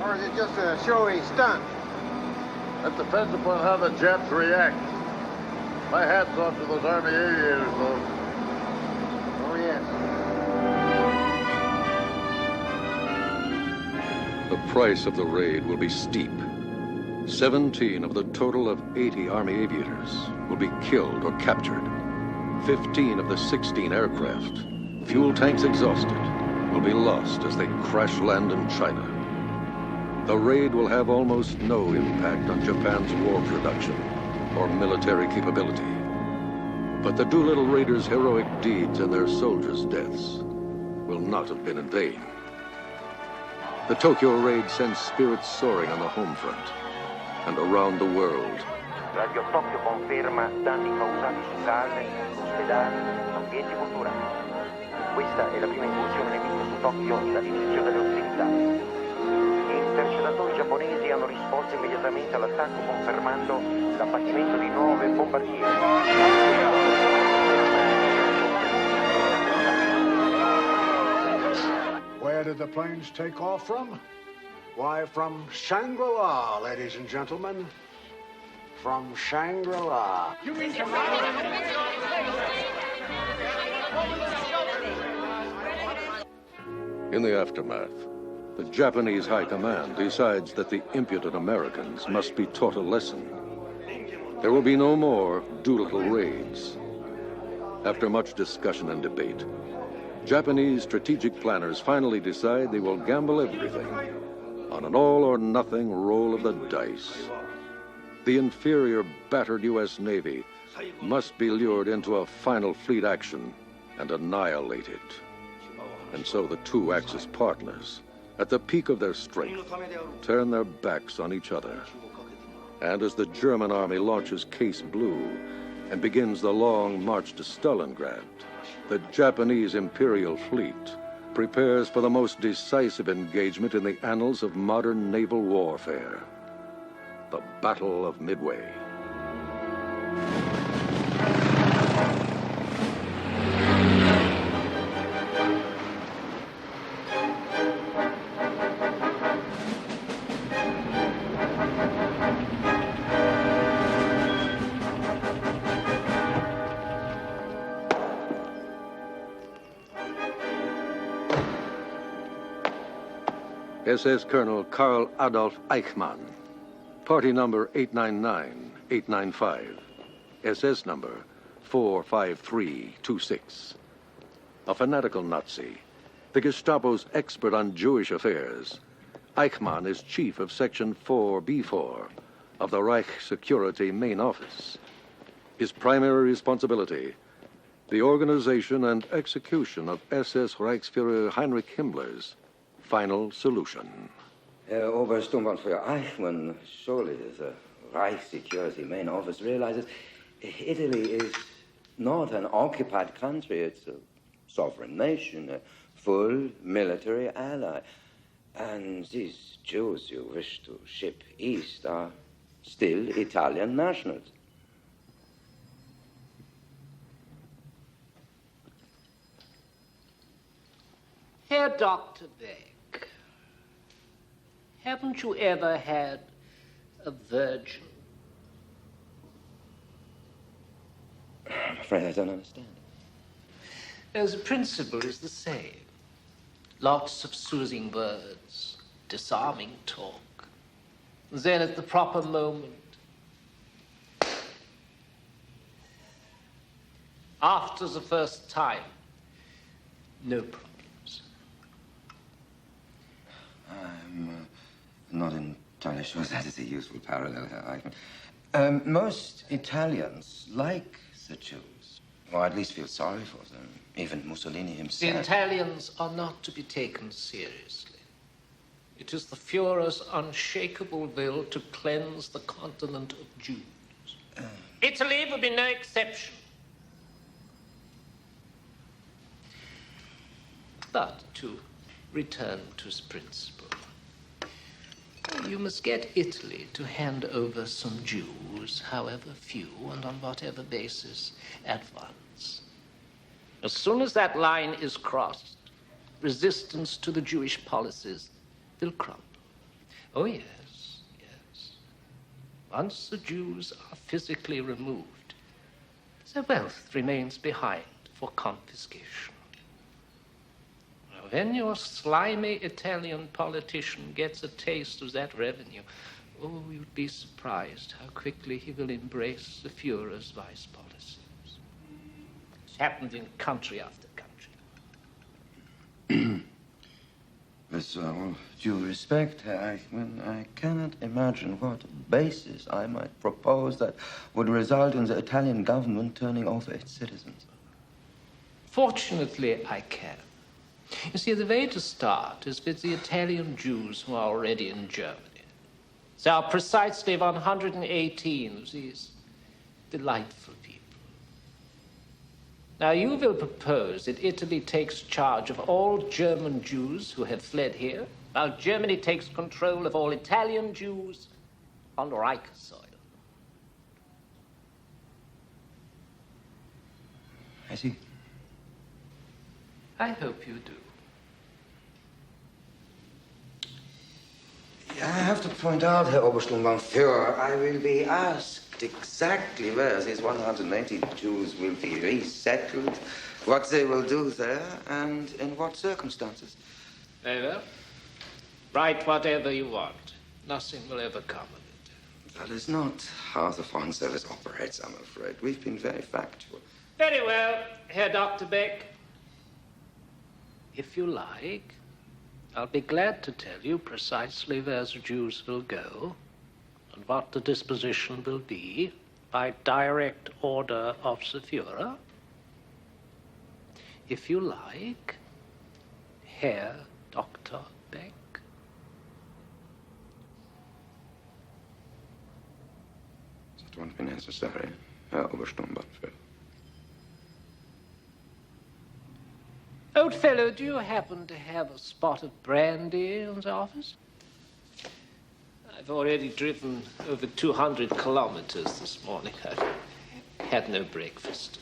Or is it just a showy stunt? That depends upon how the Japs react. My hat's off to those Army aviators, though. Oh, yes. The price of the raid will be steep. 17 of the total of 80 Army aviators will be killed or captured. 15 of the 16 aircraft, fuel tanks exhausted, will be lost as they crash land in China. The raid will have almost no impact on Japan's war production or military capability. But the Doolittle Raiders' heroic deeds and their soldiers' deaths will not have been in vain. The Tokyo raid sends spirits soaring on the home front and around the world. Radio Tokyo conferma danni causati su case, ospedali, ambienti culturali. Questa è la prima incursione nemica su Tokyo dall'inizio delle ostilità. Gli intercettatori giapponesi hanno risposto immediatamente all'attacco confermando l'abbattimento di 9 bombardieri. Where did the planes take off from? Why, from Shangri-La, ladies and gentlemen. From Shangri-La. You mean In the aftermath, the Japanese High Command decides that the impudent Americans must be taught a lesson. There will be no more Doolittle raids. After much discussion and debate, Japanese strategic planners finally decide they will gamble everything on an all-or-nothing roll of the dice. The inferior, battered U.S. Navy must be lured into a final fleet action and annihilated. And so the two Axis partners, at the peak of their strength, turn their backs on each other. And as the German army launches Case Blue and begins the long march to Stalingrad, the Japanese Imperial Fleet prepares for the most decisive engagement in the annals of modern naval warfare, the Battle of Midway. SS Colonel Karl Adolf Eichmann, party number 899-895, SS number 45326. A fanatical Nazi, the Gestapo's expert on Jewish affairs, Eichmann is chief of Section 4B4 of the Reich Security Main Office. His primary responsibility, the organization and execution of SS Reichsführer Heinrich Himmler's final solution. Obersturmbannführer Eichmann, surely the Reich Security Main Office realizes Italy is not an occupied country. It's a sovereign nation, a full military ally. And these Jews you wish to ship east are still Italian nationals. Herr Dr. Beck, haven't you ever had a virgin? I'm afraid I don't understand. The principle is the same. Lots of soothing words, disarming talk. Then at the proper moment, after the first time, no problems. I'm not entirely sure that is a useful parallel, Herr Eichmann. Most Italians like the Jews, or at least feel sorry for them. Even Mussolini The himself. Italians are not to be taken seriously. It is the Führer's unshakable will to cleanse the continent of Jews. Italy will be no exception. But to return to his principle, you must get Italy to hand over some Jews, however few and on whatever basis, at once. As soon as that line is crossed, resistance to the Jewish policies will crumble. Oh, yes, yes. Once the Jews are physically removed, their wealth remains behind for confiscation. When your slimy Italian politician gets a taste of that revenue, oh, you'd be surprised how quickly he will embrace the Führer's vice policies. It's happened in country after country. With all due respect, Herr Eichmann, I cannot imagine what basis I might propose that would result in the Italian government turning over its citizens. Fortunately, I can. You see, the way to start is with the Italian Jews who are already in Germany. There are precisely 118 of these delightful people. Now, you will propose that Italy takes charge of all German Jews who have fled here, while Germany takes control of all Italian Jews on Reich soil. I see. I hope you do. I have to point out, Herr Obersturmbannführer, I will be asked exactly where these 180 Jews will be resettled, what they will do there, and in what circumstances. Very well. Write whatever you want. Nothing will ever come of it. That is not how the Foreign Service operates, I'm afraid. We've been very factual. Very well, Herr Dr. Beck. If you like, I'll be glad to tell you precisely where the Jews will go and what the disposition will be by direct order of the Führer. If you like, Herr Dr. Beck. That won't be necessary, Herr Obersturmbannführer. Old fellow, do you happen to have a spot of brandy in the office? I've already driven over 200 kilometers this morning. I've had no breakfast.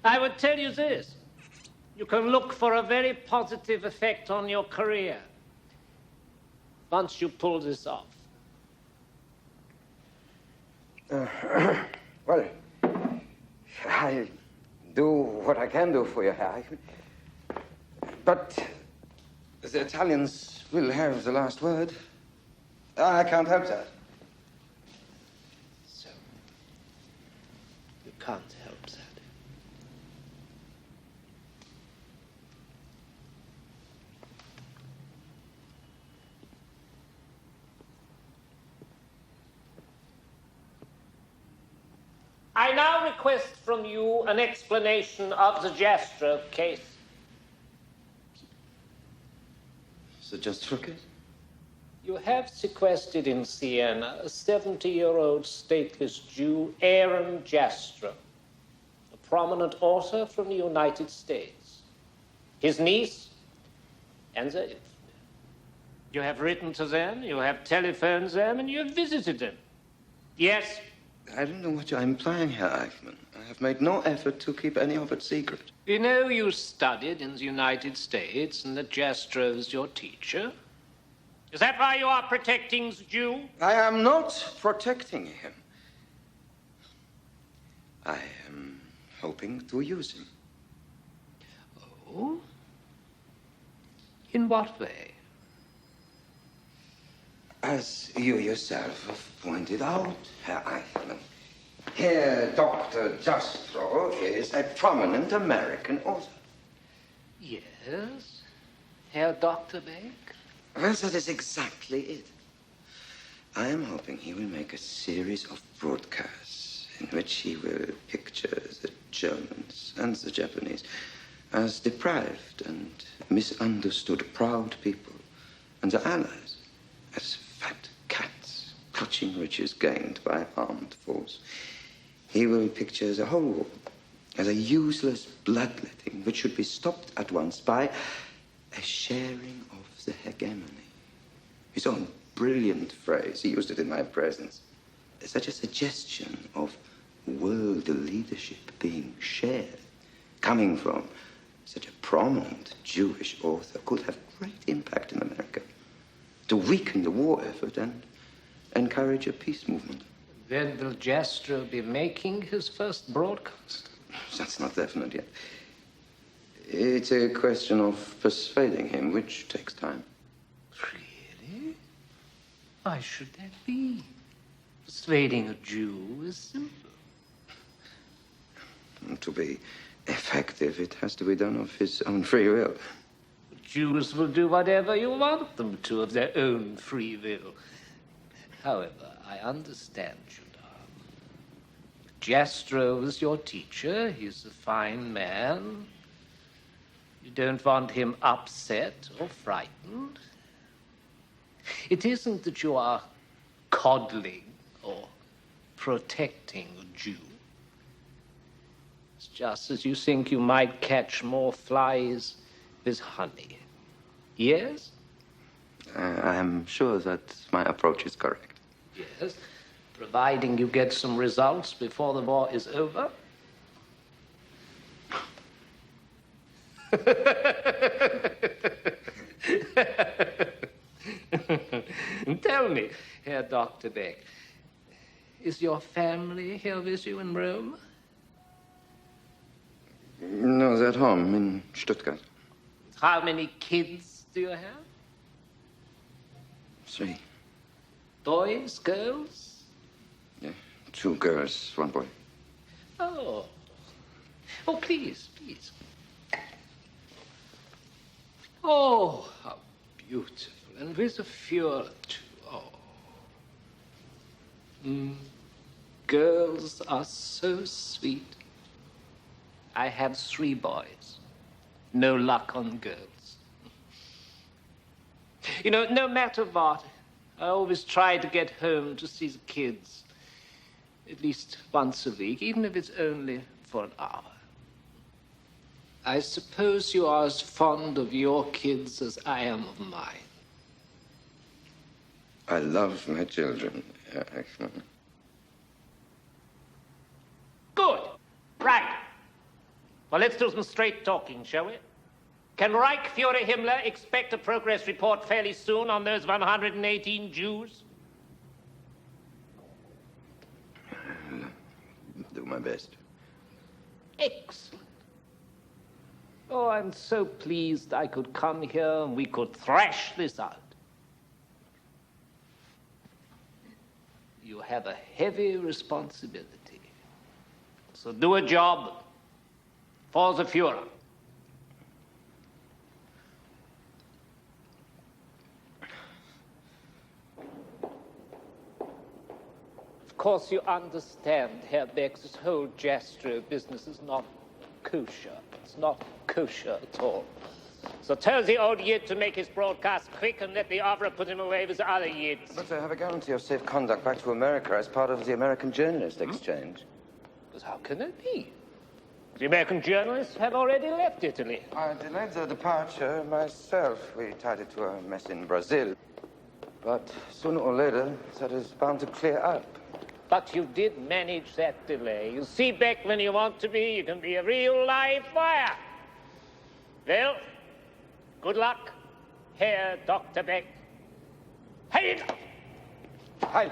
I would tell you this. You can look for a very positive effect on your career once you pull this off. Well, I'll do what I can do for you, Herr Eichmann. But The Italians will have the last word. I can't help that. So, you can't help that. I now request from you an explanation of the Jastrow case. The Jastrow case? You have sequestered in Siena a 70-year-old stateless Jew, Aaron Jastrow, a prominent author from the United States, his niece, and the infant. You have written to them, you have telephoned them, and you have visited them. Yes? I don't know what you're implying, Herr Eichmann. I have made no effort to keep any of it secret. You know you studied in the United States and that Jastrow's your teacher. Is that why you are protecting the Jew? I am not protecting him. I am hoping to use him. Oh? In what way? As you yourself have pointed out, Herr Eichmann, Herr Dr. Jastrow is a prominent American author. Yes, Herr Dr. Beck? Well, that is exactly it. I am hoping he will make a series of broadcasts in which he will picture the Germans and the Japanese as deprived and misunderstood proud people, and the Allies as fat cats clutching riches gained by armed force. He will picture the whole war as a useless bloodletting which should be stopped at once by a sharing of the hegemony. His own brilliant phrase, he used it in my presence. Such a suggestion of world leadership being shared, coming from such a prominent Jewish author, could have great impact in America to weaken the war effort and encourage a peace movement. When will Jastrow be making his first broadcast? That's not definite yet. It's a question of persuading him, which takes time. Really? Why should that be? Persuading a Jew is simple. To be effective, it has to be done of his own free will. Jews will do whatever you want them to of their own free will. However, I understand you now. Jastrow is your teacher. He's a fine man. You don't want him upset or frightened. It isn't that you are coddling or protecting a Jew. It's just as you think you might catch more flies with honey. Yes? I am sure that my approach is correct. Yes, providing you get some results before the war is over. Tell me, Herr Dr. Beck, is your family here with you in Rome? No, they're at home in Stuttgart. How many kids do you have? 3. Boys, girls? Yeah, 2 girls, 1 boy. Oh. Oh, please, please. Oh, how beautiful. And with a fjord, too. Oh. Girls are so sweet. I have 3 boys. No luck on girls. You know, no matter what, I always try to get home to see the kids. At least once a week, even if it's only for an hour. I suppose you are as fond of your kids as I am of mine. I love my children, actually. Good. Right. Well, let's do some straight talking, shall we? Can Reichsfuhrer Himmler expect a progress report fairly soon on those 118 Jews? I'll do my best. Excellent. Oh, I'm so pleased I could come here and we could thrash this out. You have a heavy responsibility. So do a job for the Führer. Of course, you understand, Herr Beck, this whole Jastro business is not kosher. It's not kosher at all. So tell the old Yid to make his broadcast quick and let the opera put him away with the other Yids. But they have a guarantee of safe conduct back to America as part of the American journalist exchange. But how can that be? The American journalists have already left Italy. I delayed their departure myself. We tied it to a mess in Brazil. But sooner or later, that is bound to clear up. But you did manage that delay. You see, Beck, when you want to be, you can be a real live wire. Well, good luck, Herr Dr. Beck. Heil! Heil!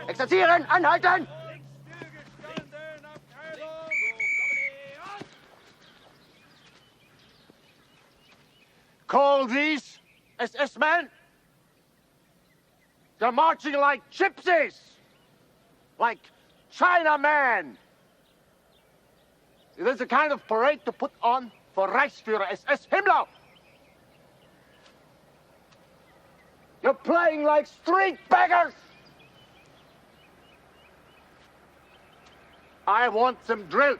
Exerzieren! Anhalten! Call these SS men? They're marching like gypsies! Like Chinamen! It is the kind of parade to put on for Reichsführer SS Himmler! You're playing like street beggars! I want them drilled.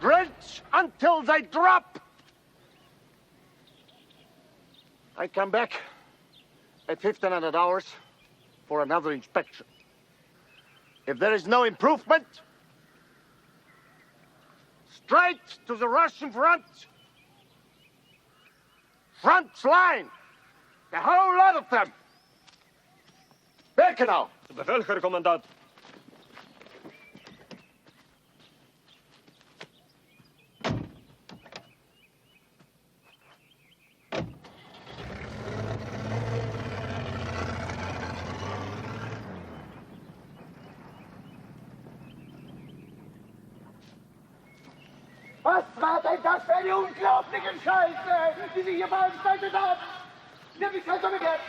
Drilled until they drop. I come back at 1500 hours for another inspection. If there is no improvement, straight to the Russian front. Front line. The whole lot of them. Birkenau. Zu Befehl, Herr Kommandant. Was war denn das für eine unglaubliche Scheiße, die Sie hier veranstaltet haben? Nimm mich halt umgekehrt!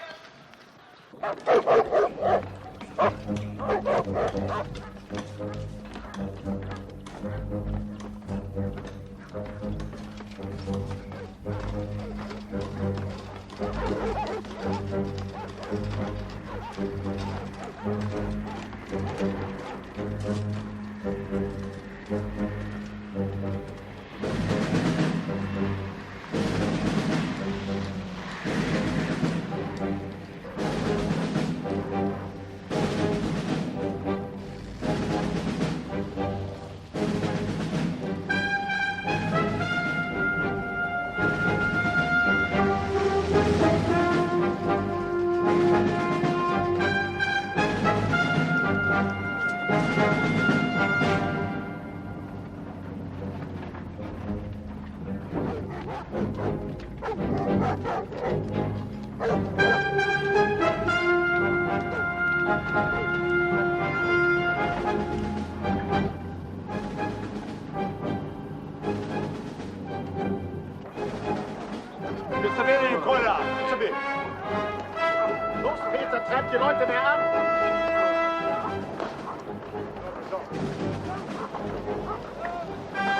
Los, Peter, treibt die Leute mehr an!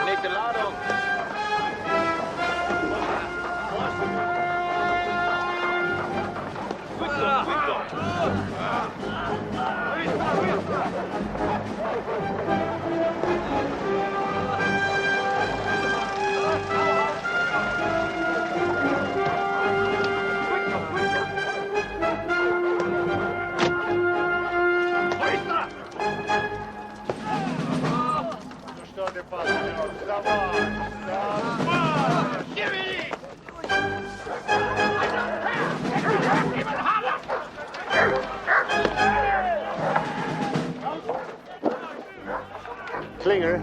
Nick, Starke Ladung. Klinger,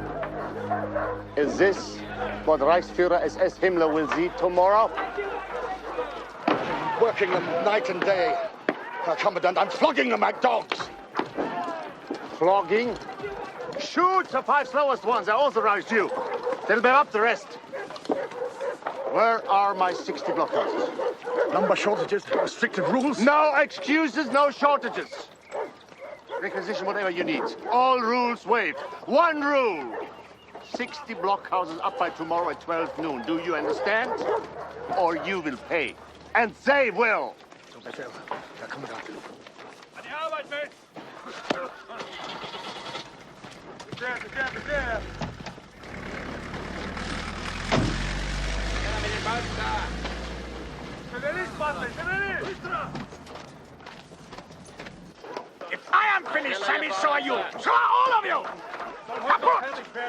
is this what Reichsführer SS Himmler will see tomorrow? Working them night and day. Herr Commandant, I'm flogging them like dogs. Flogging? Shoot the 5 slowest ones. I authorized you. They'll bear up the rest. Where are my 60 blockhouses? Number shortages, restrictive rules? No excuses, no shortages. Requisition whatever you need. All rules waived. One rule. 60 blockhouses up by tomorrow at 12 noon. Do you understand? Or you will pay. And they will. So Befehl, Herr Kommandant. An die Arbeit, Mates! Bitte! Mit den Balken da! Zivilist, Zivilist! If I am finished, Sammy, so are you. So are all of you. Kaput!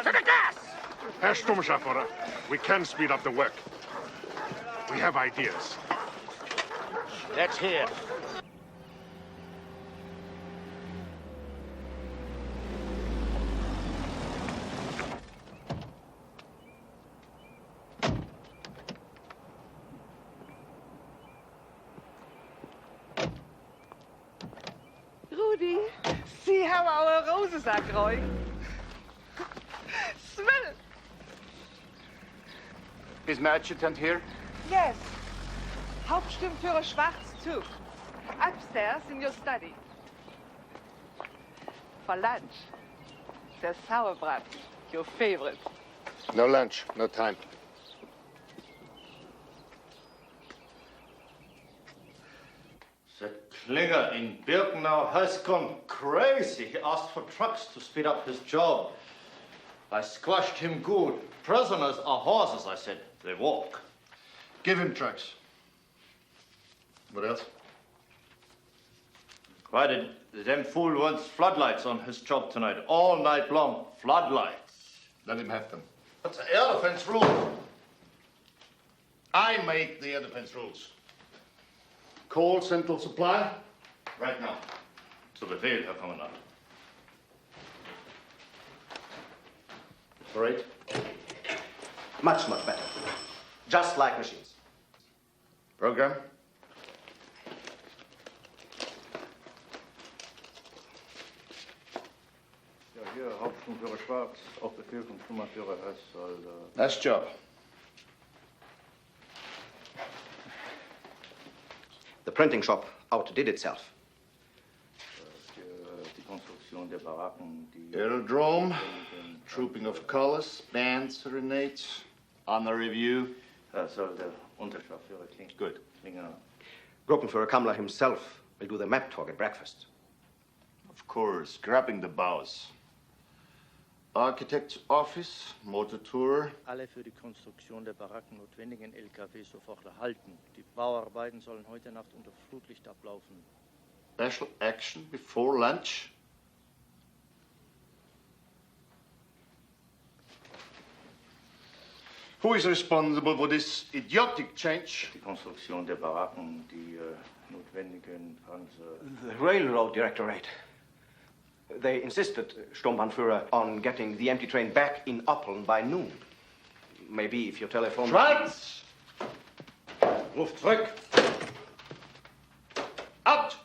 To the gas! Herr Sturmscharführer, we can speed up the work. We have ideas. Let's hear. Rudi, see how our roses are growing. Smell. Is my adjutant here? Yes. Hauptsturmführer Schwarz, too. Upstairs in your study. For lunch, there's sauerbraten, your favorite. No lunch, no time. That Klinger in Birkenau has gone crazy. He asked for trucks to speed up his job. I squashed him good. Prisoners are horses, I said. They walk. Give him trucks. What else? Why did the damn fool wants floodlights on his job tonight? All night long. Floodlights. Let him have them. That's an air defense rule. I make the air defense rules. Call Central Supply? Right now. Zu Befehl, Herr Kommandant. Great. Much, much better. Just like machines. Program? Ja, hier, Hauptsturmführer Schwarz, auf Befehl vom Sturmführer S. Nice job. The printing shop outdid itself. Die Konstruktion der Baracken, die... Aerodrome, trooping of colors, band serenades, honor review. Soll der Unterscharführer Klinger. Gruppenführer Kammler himself will do the map talk at breakfast. Of course, grabbing the bows. Architect's office, motor tour. Alle für die Konstruktion der Baracken notwendigen LKW sofort erhalten. Die Bauarbeiten sollen heute Nacht unter Flutlicht ablaufen. Special action before lunch. Who is responsible for this idiotic change? Die Konstruktion der Baracken, die notwendigen Panzer... The Railroad Directorate. They insisted, Sturmbannführer, on getting the empty train back in Oppeln by noon. Maybe if you telephone... Schwarz! Ruf zurück! Out!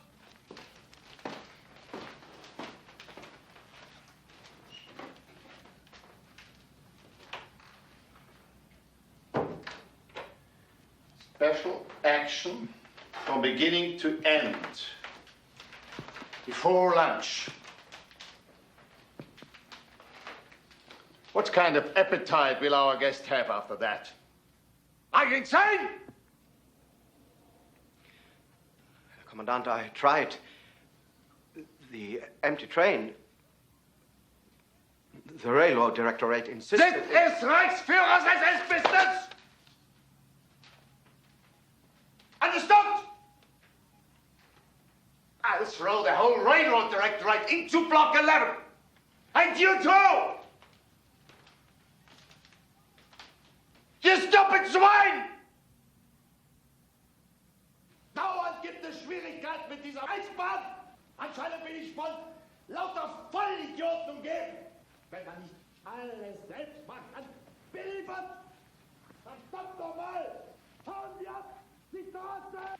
Special action from beginning to end. Before lunch. What kind of appetite will our guest have after that? Are you insane? Commandant, I tried. The empty train. The railroad directorate insisted. This is Reichsführer's SS business! Understood? I'll throw the whole railroad directorate into Block 11. And you too! You stupid Schwein! Dauernd gibt es Schwierigkeiten mit dieser Eisbahn. Anscheinend bin ich von lauter Vollidioten umgeben. Wenn man nicht alles selbst machen kann, beliefert! Verdammt nochmal! Hauen wir ab! Die Straße!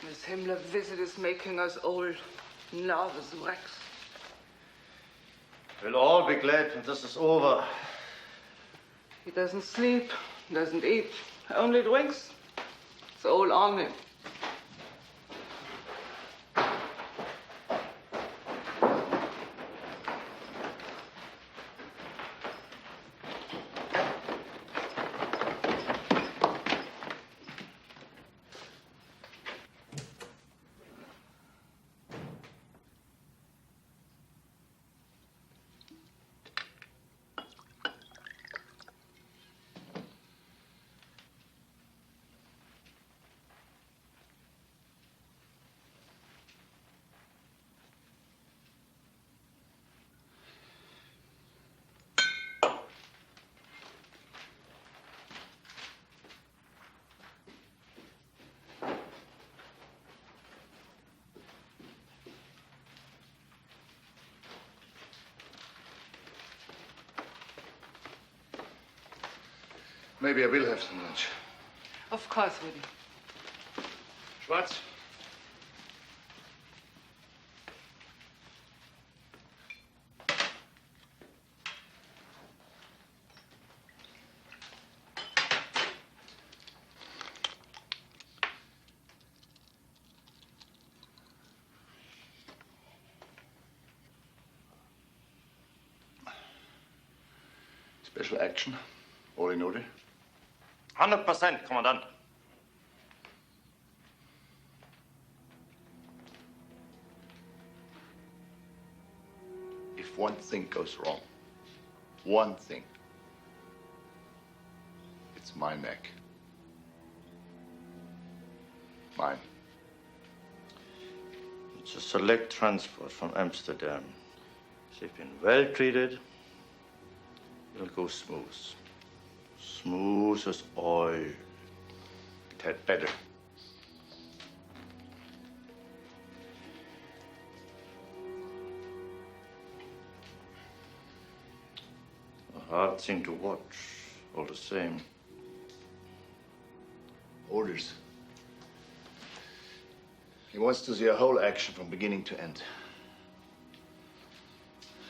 This Himmler visit is making us all nervous wrecks. We'll all be glad when this is over. He doesn't sleep, doesn't eat, only drinks. It's the whole army. Maybe I will have some lunch. Of course, Woody. Schwarz? Special action. All in order? 100%, Kommandant. If one thing goes wrong, one thing, it's my neck. Mine. It's a select transport from Amsterdam. They've been well treated. It'll go smooth. Smooth as oil. It had better. A hard thing to watch, all the same. Orders. He wants to see a whole action from beginning to end.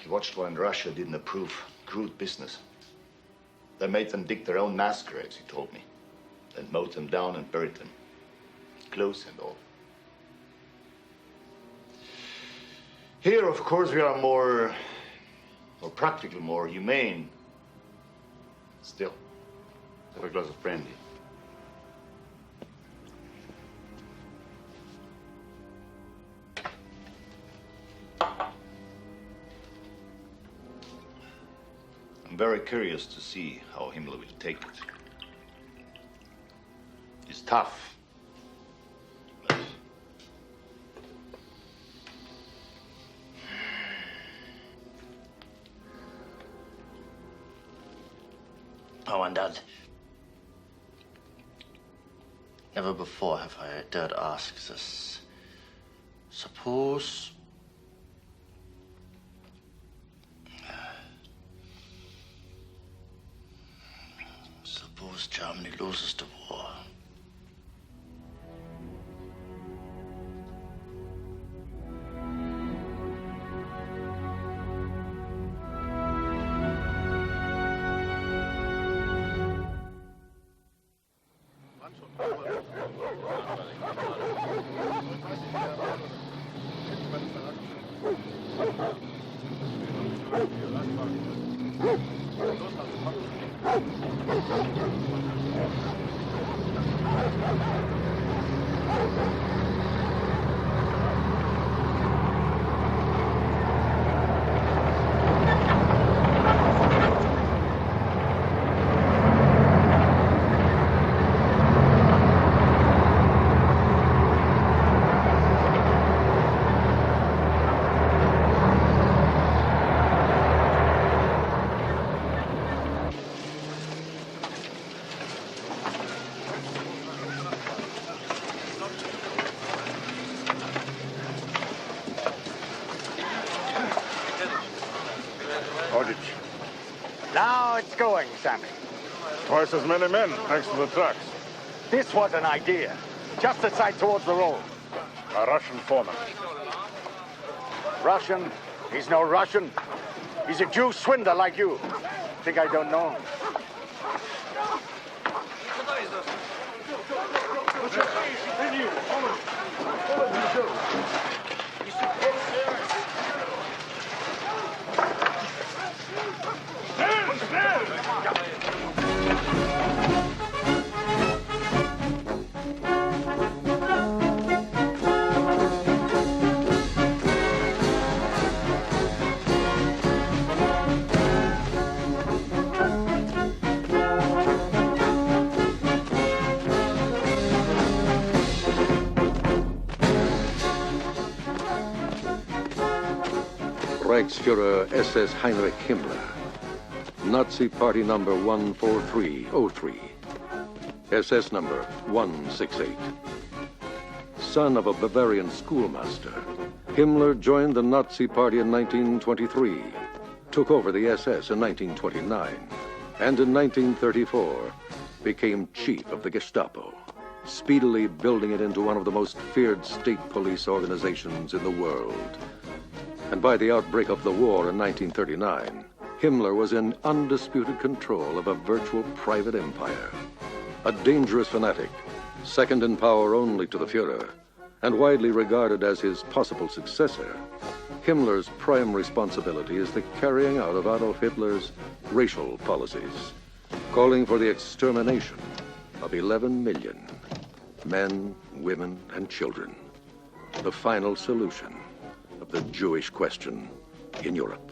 He watched one in Russia didn't approve. Crude business. They made them dig their own mass graves, he told me. Then mowed them down and buried them. Clothes and all. Here, of course, we are more practical, more humane. Still, have a glass of brandy. I'm very curious to see how Himmler will take it. He's tough. But... Commandant. Never before have I dared ask this. Suppose... Suppose Germany loses the war. how it's going, Sammy? Twice as many men, thanks to the trucks. This was an idea. Just the side towards the road. A Russian foreman. Russian? He's no Russian. He's a Jew swindler like you. Think I don't know him? Reichsfuhrer SS Heinrich Himmler, Nazi Party number 14303, SS number 168. Son of a Bavarian schoolmaster, Himmler joined the Nazi Party in 1923, took over the SS in 1929, and in 1934 became chief of the Gestapo, speedily building it into one of the most feared state police organizations in the world. And by the outbreak of the war in 1939, Himmler was in undisputed control of a virtual private empire. A dangerous fanatic, second in power only to the Führer, and widely regarded as his possible successor, Himmler's prime responsibility is the carrying out of Adolf Hitler's racial policies, calling for the extermination of 11 million men, women, and children. The final solution of the Jewish question in Europe.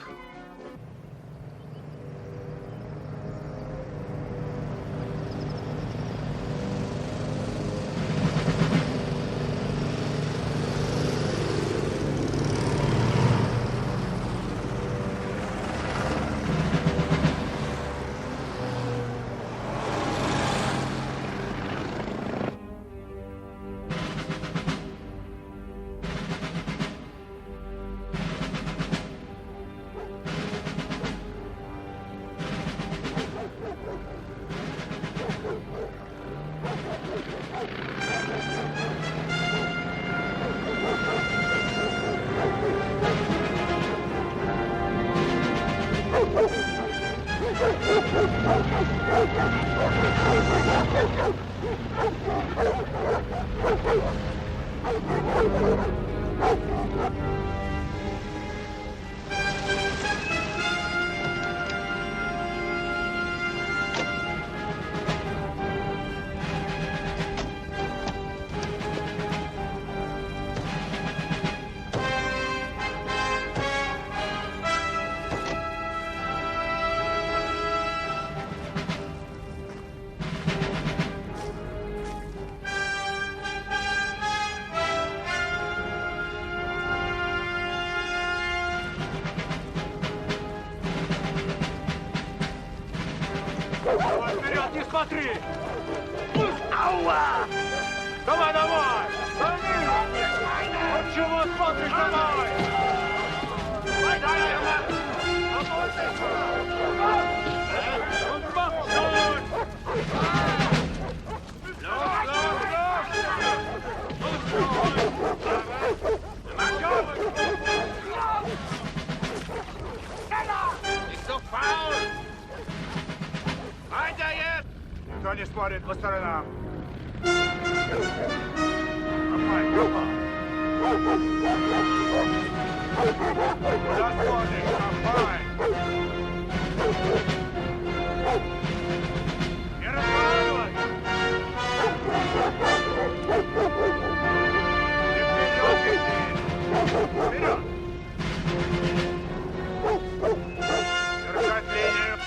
Смотри! Ауа! Давай, давай! Вот чего смотришь, давай! Давай, давай! Nicht so faul! Weiter jetzt! Никто не смотрит по сторонам. Копай, копай. Куда смотришь, копай. Не разговаривай. И вперед иди. Вперед. Держать линию.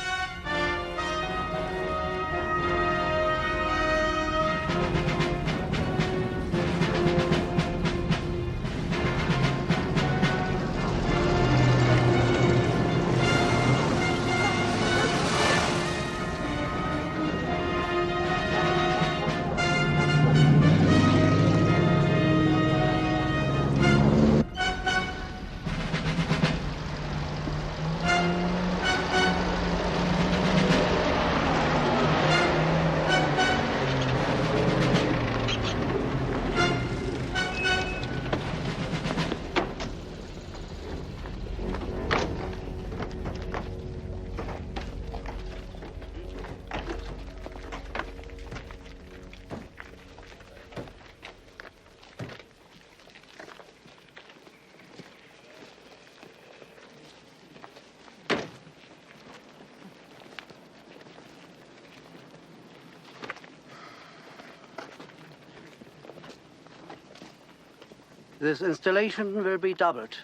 This installation will be doubled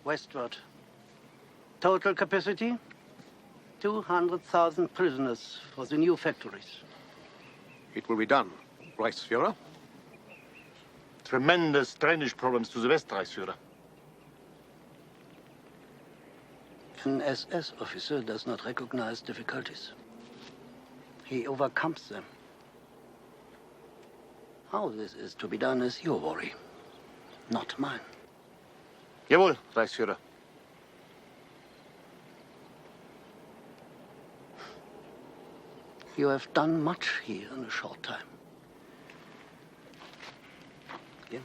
westward. Total capacity, 200,000 prisoners for the new factories. It will be done, Reichsführer. Tremendous drainage problems to the west, Reichsführer. An SS officer does not recognize difficulties. He overcomes them. How this is to be done is your worry, not mine. Jawohl, Reichsführer. You have done much here in a short time. Yeah.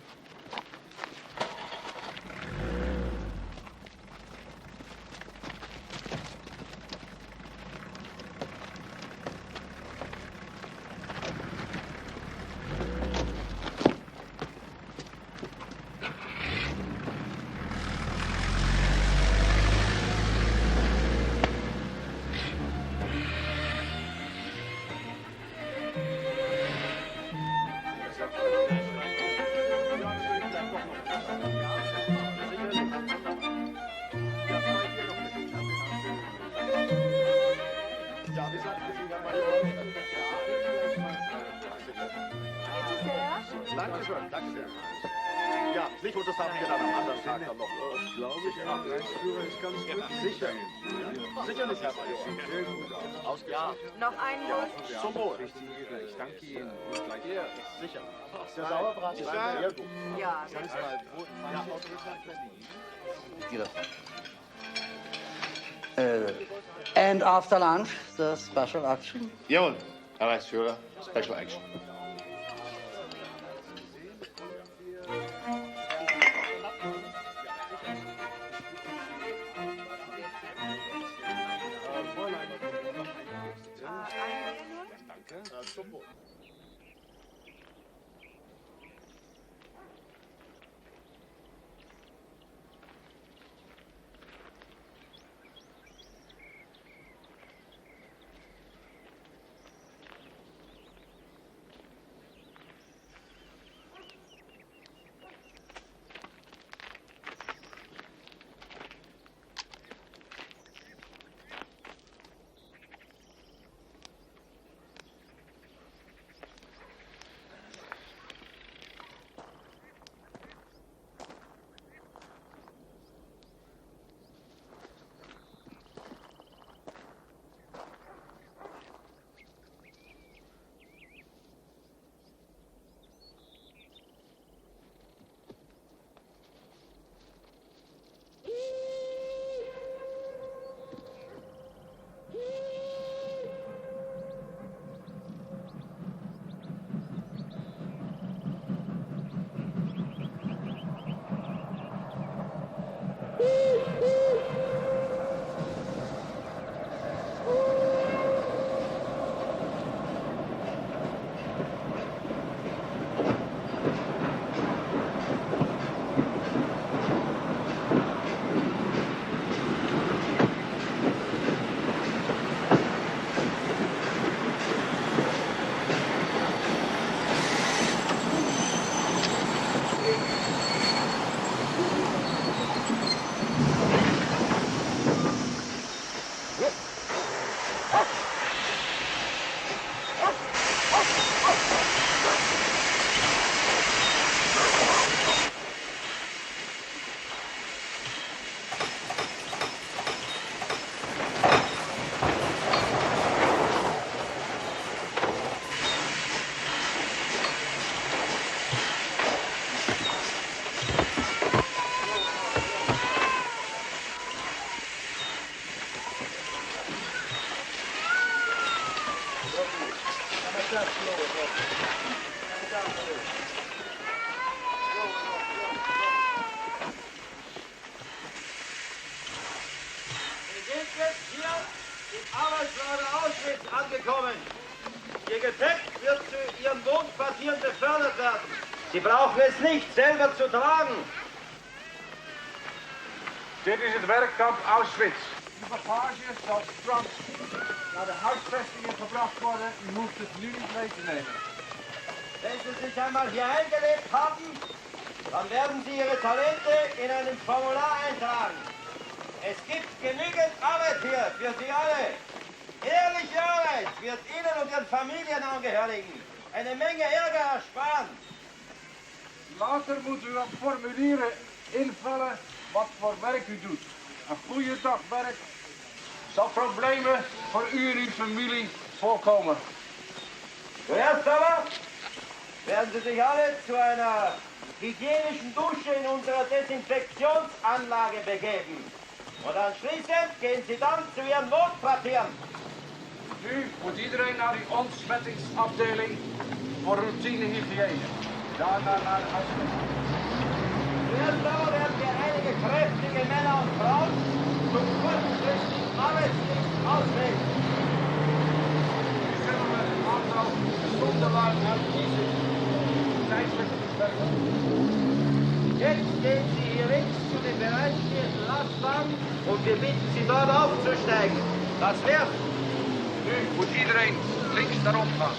Danke schön, danke sehr. Ja, nicht und das haben wir dann am anderen Tag dann noch. Ich glaube, der Reichsführer ist ganz gut sicher. Sicherlich, Herr Major. Sehr gut aus. Ja. Noch ein Los. Zum Wohl. Ich danke Ihnen. Gleich hier. Sicher. Der Sauerbraten ist sehr gut. Ja. Ganz mal. Ja. And after lunch, the special action? Jawohl, Herr Reichsführer. Special action. Sie brauchen es nicht selber zu tragen. Dit is het werkkamp Auschwitz. De bagage zal straks naar de huisvestingen gebracht worden. U hoeft het nu niet mee te nemen. Wenn Sie sich einmal hier eingelebt haben, Dann werden Sie Ihre Talente in einem Formular eintragen. Es gibt genügend Arbeit hier für Sie alle. Ehrliche Arbeit wird Ihnen und Ihren Familienangehörigen eine Menge Ärger ersparen. Later moet u op formulieren invullen wat voor werk u doet. Een goede dag werk zal problemen voor u en uw familie voorkomen. Zuerst aber werden Sie sich alle zu einer hygienischen Dusche in unserer Desinfektionsanlage begeben. Und anschließend gehen Sie dann zu Ihren Notquartieren. Nu moet iedereen naar die ontsmettingsafdeling voor routinehygiëne. Daarna naar de huisvesting. Zuerst aber werden wir einige kräftige Männer und Frauen zum kurzfristigen Arbeitsdienst auswählen. Nu zullen we een aantal gezonde lui uitkiezen. Tijdelijk werken. Jetzt gehen Sie hier links zu den bereitstehenden Lastwagen und wir bitten Sie dort aufzusteigen. Das wär's. Nu moet iedereen links daarop gaan.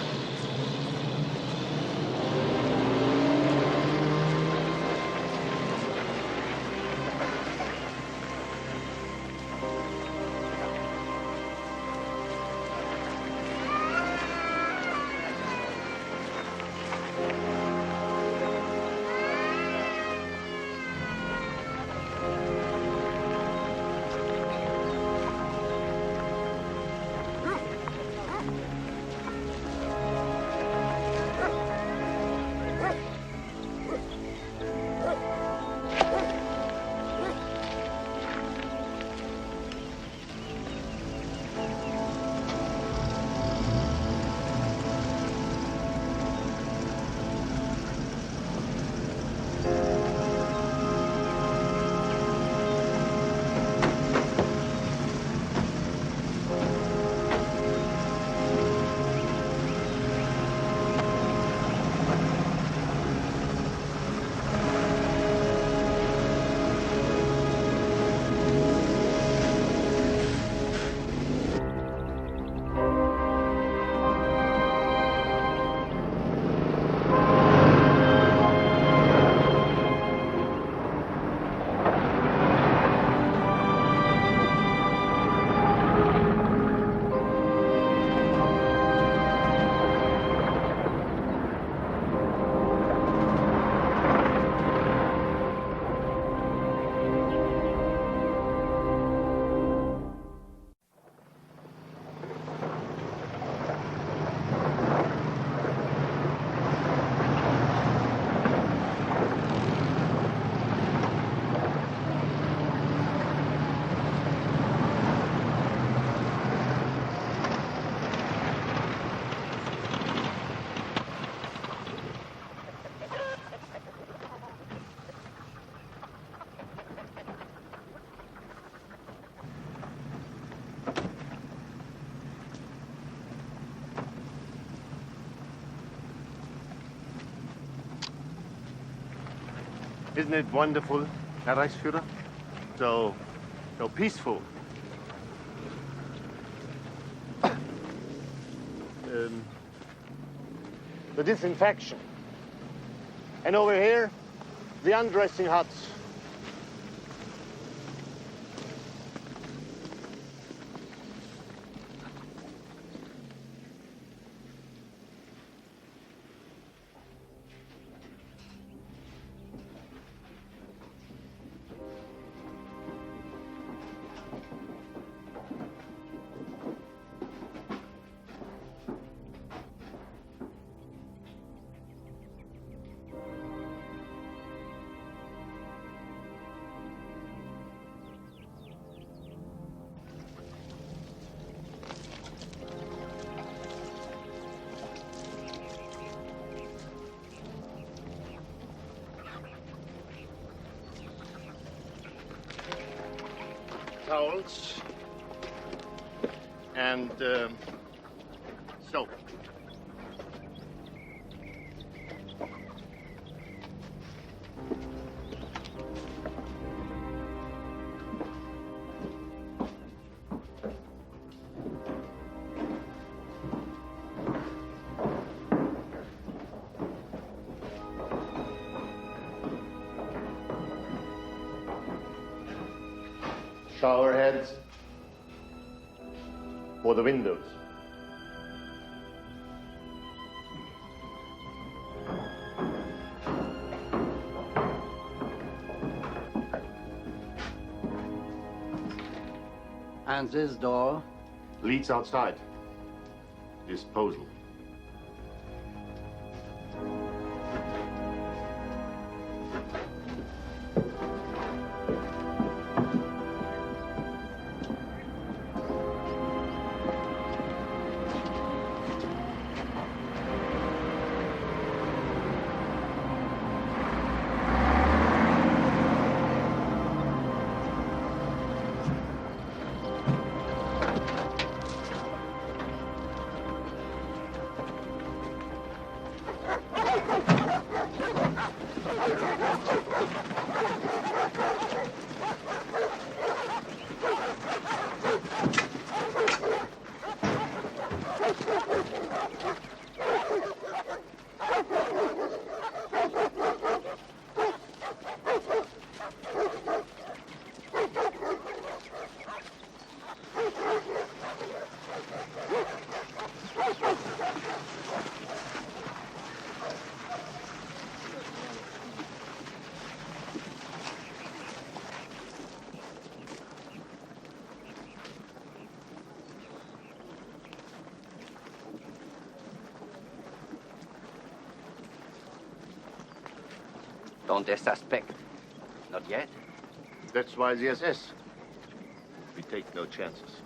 Isn't it wonderful, Herr Reichsführer? So peaceful. The disinfection. And over here, the undressing huts. Towels and soap. shower heads or the windows? And this door? Leads outside. Disposal. Don't they suspect? Not yet. That's why the SS. We take no chances.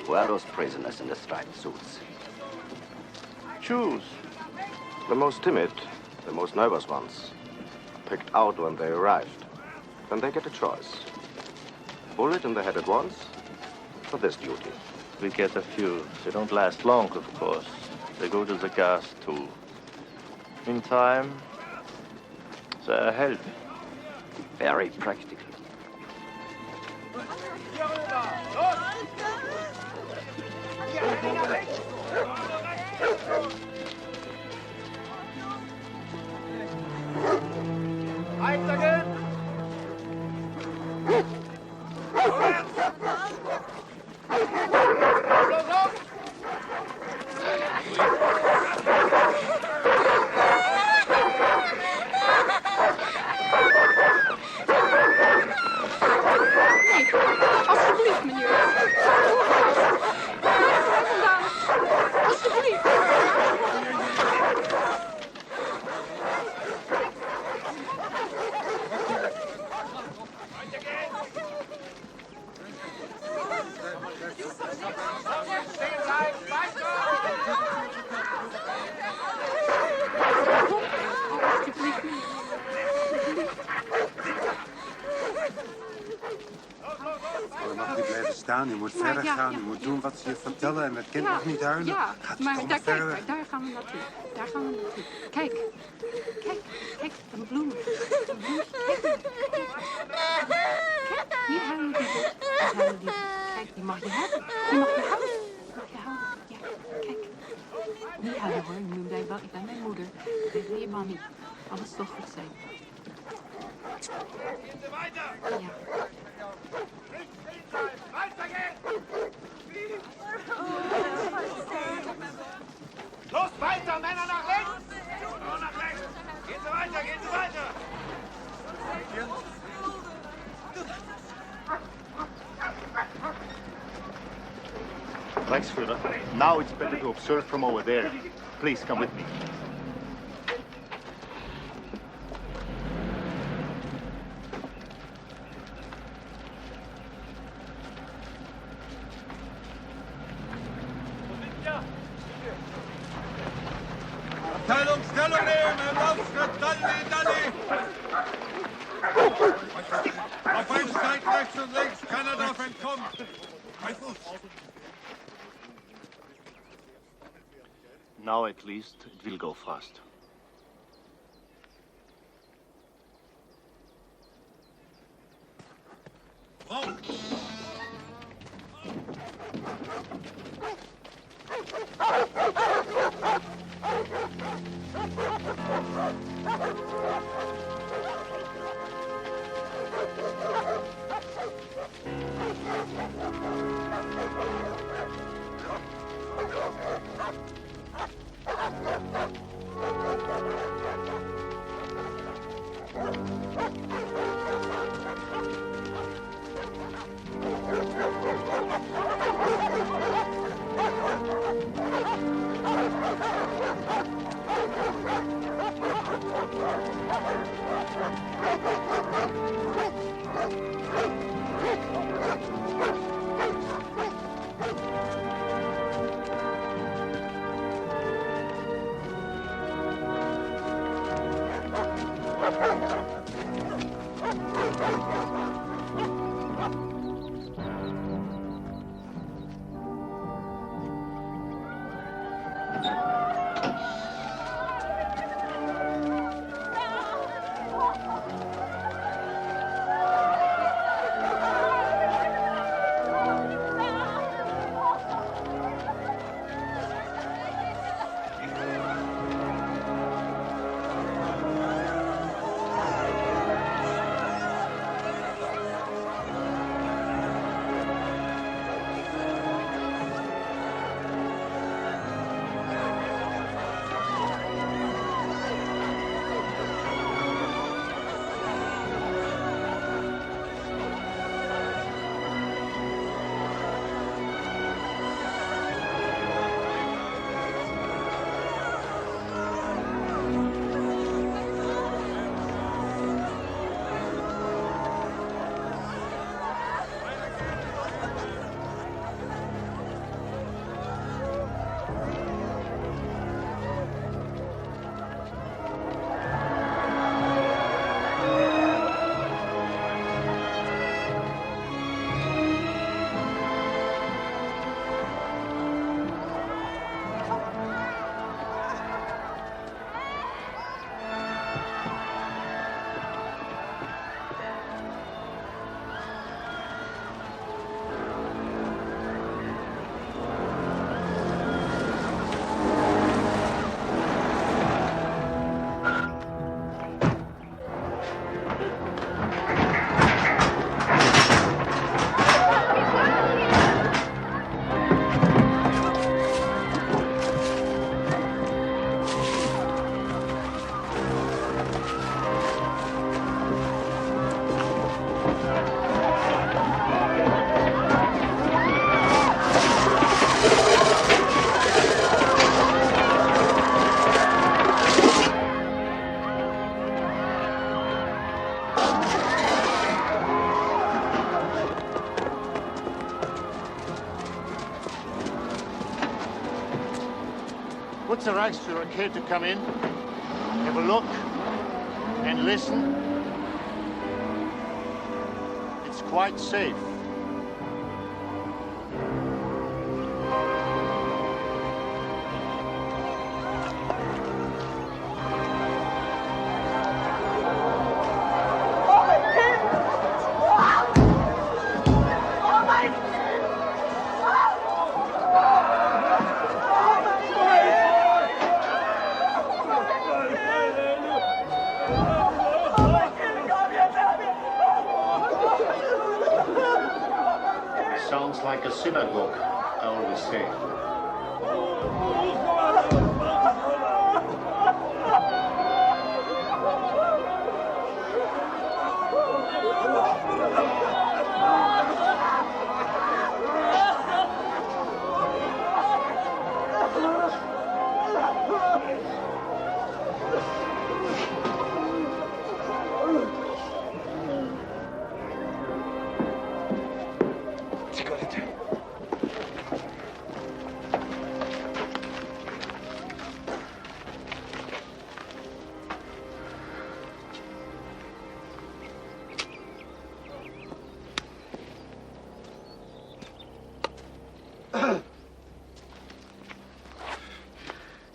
Who are those prisoners in the striped suits? Choose. The most timid, the most nervous ones, picked out when they arrived. Then they get a choice. Bullet in the head at once, for this duty. We get a few. They don't last long, of course. They go to the gas, too. In time, they're help. Very practical. Alsjeblieft, meneer. Alsjeblieft. staan, u moet verder gaan, u moet doen wat ze je vertellen en het kind mag niet huilen. Ja, Gaat maar toch daar, verder. kijk, daar gaan we naartoe. Daar gaan we naartoe. Kijk, kijk, een bloem. Een bloem. Kijk, hier huilen die dus. Hier huilen die dus. Kijk, die mag je hebben. Die mag je houden. Die mag je houden. Ja, kijk. Niet huilen hoor, nu blijf wel. Ik ben mijn moeder. Ik ben je mami. Alles zal goed zijn. Ja. Los, weiter, Männer nach rechts! Nur nach rechts! Gehen Sie weiter, gehen Sie weiter! Reichsführer, now it's better to observe from over there. Please come with me. Abteilung, Stellung nehmen, im Laufschritt, Dalli! Auf beiden Seiten, rechts und links, keiner darf entkommen. Bei Fuß. Now at least it will go fast. Would the Reichsführer care to come in, have a look, and listen? It's quite safe. like a synagogue, I always say.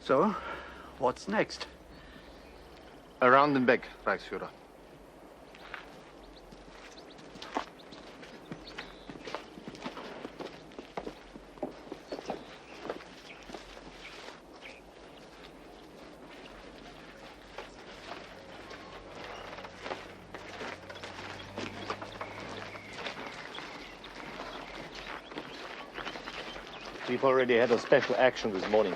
So, what's next? Around and back, Reichsführer. We've already had a special action this morning.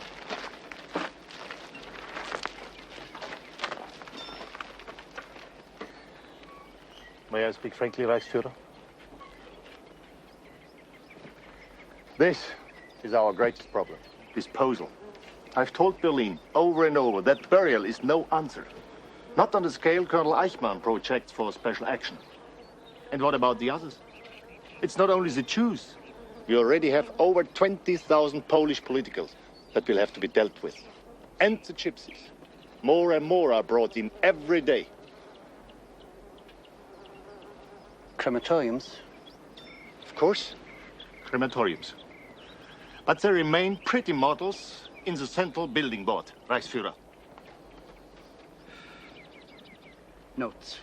May I speak frankly, Reichsführer? This is our greatest problem. Disposal. I've told Berlin over and over that burial is no answer. Not on the scale Colonel Eichmann projects for special action. And what about the others? It's not only the Jews. We already have over 20,000 Polish politicals that will have to be dealt with. And the gypsies. More and more are brought in every day. Crematoriums? Of course, crematoriums. But there remain pretty models in the central building board, Reichsführer. Notes.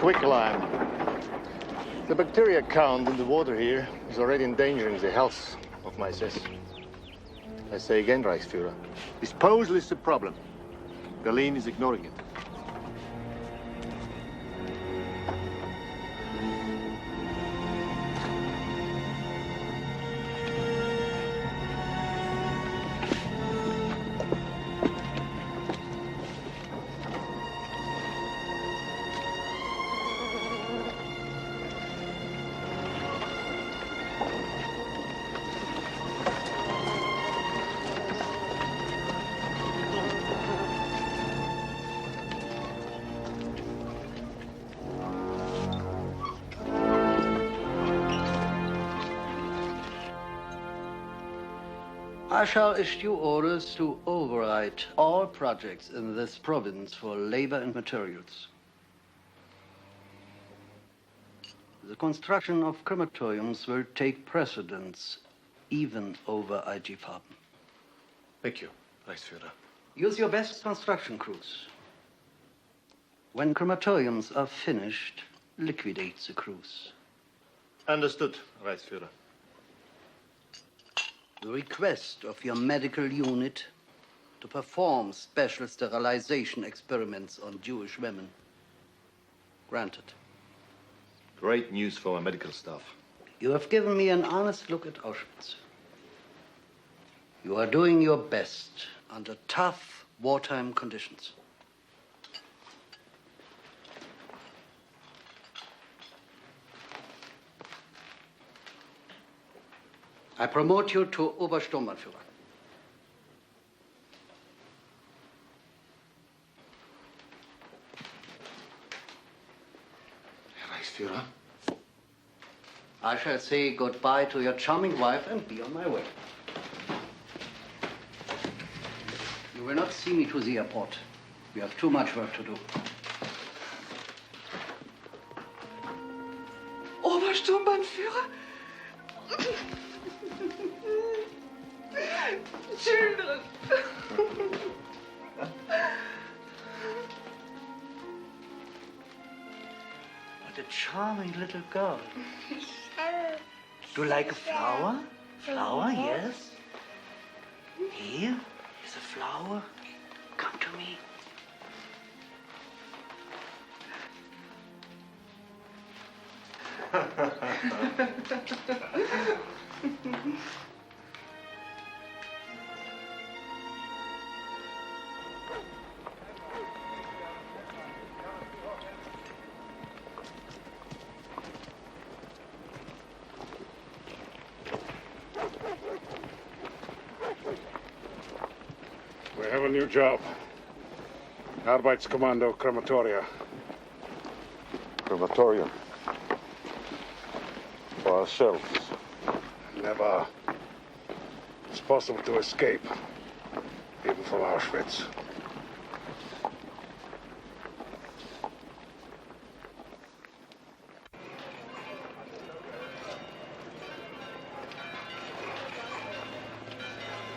Quicklime. The bacteria count in the water here is already endangering the health of my SS. I say again, Reichsführer, disposal is the problem. Berlin is ignoring it. I shall issue orders to override all projects in this province for labor and materials. The construction of crematoriums will take precedence even over IG Farben. Thank you, Reichsführer. Use your best construction crews. When crematoriums are finished, liquidate the crews. Understood, Reichsführer. The request of your medical unit to perform special sterilization experiments on Jewish women. Granted. Great news for our medical staff. You have given me an honest look at Auschwitz. You are doing your best under tough wartime conditions. I promote you to Obersturmbannführer. Führer. I shall say goodbye to your charming wife and be on my way. You will not see me to the airport. We have too much work to do. Obersturmbannführer? Children. What a charming little girl. Do you like a flower? Flower, yes? Here is a flower. Come to me. We have a new job. Arbeitskommando Crematoria. Crematorium. For ourselves. Never. It's possible to escape. Even from Auschwitz.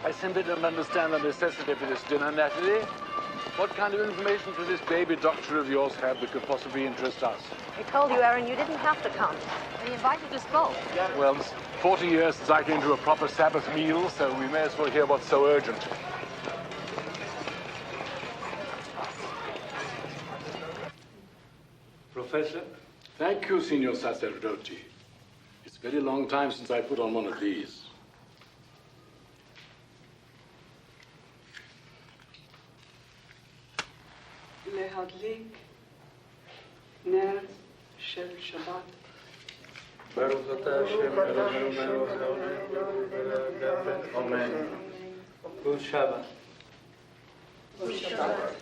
I simply don't understand the necessity for this dinner, Natalie. What kind of information could this baby doctor of yours have that could possibly interest us? I told you, Aaron, you didn't have to come. They invited us both. Well, it's 40 years since I came to a proper Sabbath meal, so we may as well hear what's so urgent. Professor? Thank you, Signor Sacerdote. It's a very long time since I put on one of these. להדליק נר של שבת. ברוך אתה השם אלוהינו אמן. גוד שבת. גוד שבת.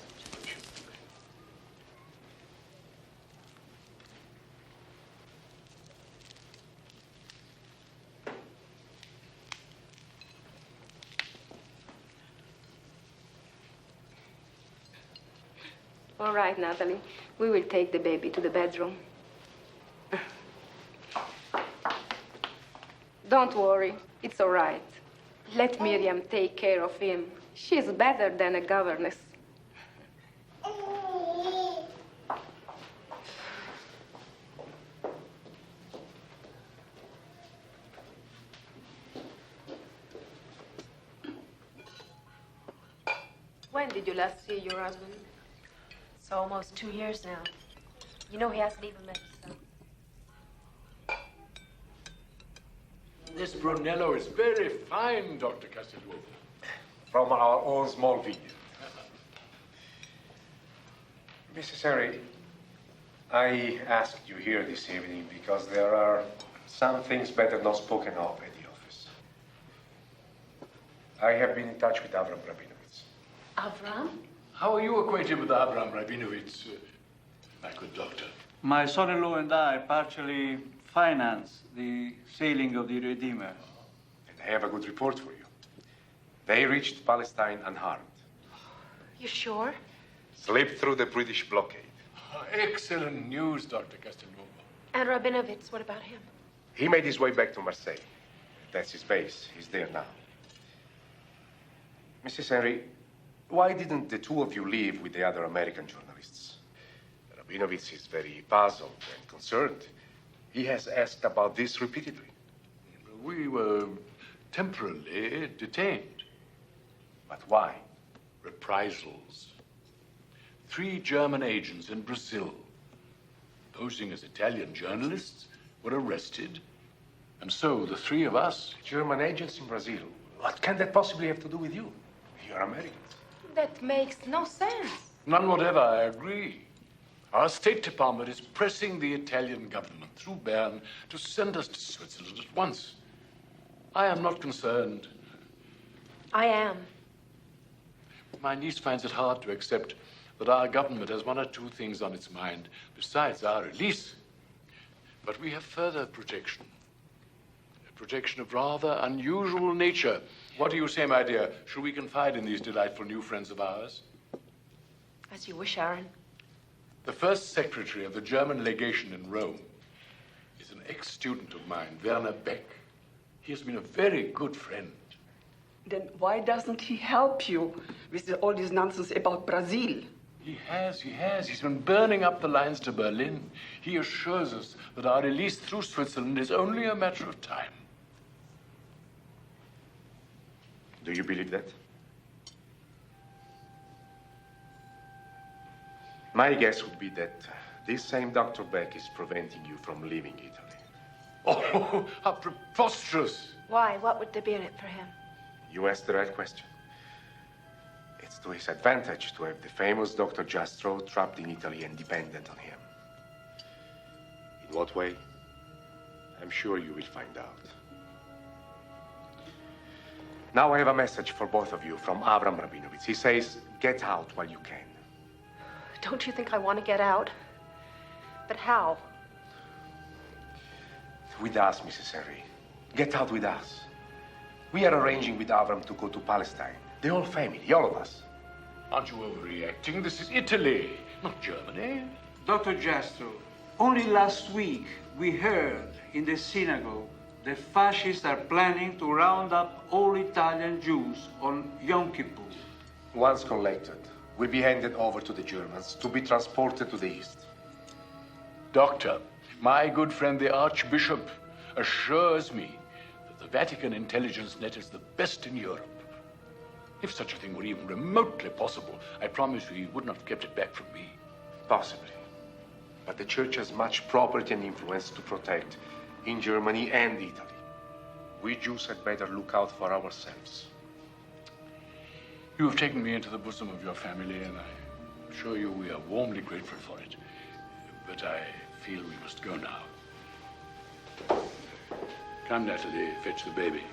All right, Natalie. We will take the baby to the bedroom. Don't worry. It's all right. Let Miriam take care of him. She's better than a governess. When did you last see your husband? It's almost 2 years now. You know he hasn't even met his son. This Brunello is very fine, Dr. Castelnuovo. From our own small vineyard. Mrs. Henry, I asked you here this evening because there are some things better not spoken of at the office. I have been in touch with Avram Rabinovitz. Avram? How are you acquainted with Avram Rabinovitz, my good doctor? My son-in-law and I partially finance the sailing of the Redeemer. And I have a good report for you. They reached Palestine unharmed. You sure? Slipped through the British blockade. Excellent news, Dr. Castelnuovo. And Rabinovitz, what about him? He made his way back to Marseille. That's his base. He's there now. Mrs. Henry, why didn't the two of you leave with the other American journalists? Rabinovitz is very puzzled and concerned. He has asked about this repeatedly. We were temporarily detained. But why? Reprisals. 3 German agents in Brazil, posing as Italian journalists, were arrested. And so the 3 of us... German agents in Brazil? What can that possibly have to do with you? You're Americans. That makes no sense. None whatever, I agree. Our State Department is pressing the Italian government through Bern to send us to Switzerland at once. I am not concerned. I am. My niece finds it hard to accept that our government has 1 or 2 things on its mind besides our release. But we have further protection. A protection of rather unusual nature. What do you say, my dear? Shall we confide in these delightful new friends of ours? As you wish, Aaron. The first secretary of the German legation in Rome is an ex-student of mine, Werner Beck. He has been a very good friend. Then why doesn't he help you with all this nonsense about Brazil? He has. He's been burning up the lines to Berlin. He assures us that our release through Switzerland is only a matter of time. Do you believe that? My guess would be that this same Dr. Beck is preventing you from leaving Italy. Oh, how preposterous! Why? What would there be in it for him? You asked the right question. It's to his advantage to have the famous Dr. Jastrow trapped in Italy and dependent on him. In what way? I'm sure you will find out. Now I have a message for both of you from Avram Rabinovich. He says, get out while you can. Don't you think I want to get out? But how? With us, Mrs. Henry. Get out with us. We are arranging with Avram to go to Palestine. The whole family, all of us. Aren't you overreacting? This is Italy, not Germany. Dr. Jastrow, only last week we heard in the synagogue the fascists are planning to round up all Italian Jews on Yom Kippur. Once collected, will be handed over to the Germans to be transported to the east. Doctor, my good friend the Archbishop assures me that the Vatican intelligence net is the best in Europe. If such a thing were even remotely possible, I promise you he would not have kept it back from me. Possibly. But the Church has much property and influence to protect in Germany and Italy. We Jews had better look out for ourselves. You have taken me into the bosom of your family, and I assure you we are warmly grateful for it. But I feel we must go now. Come, Natalie, fetch the baby.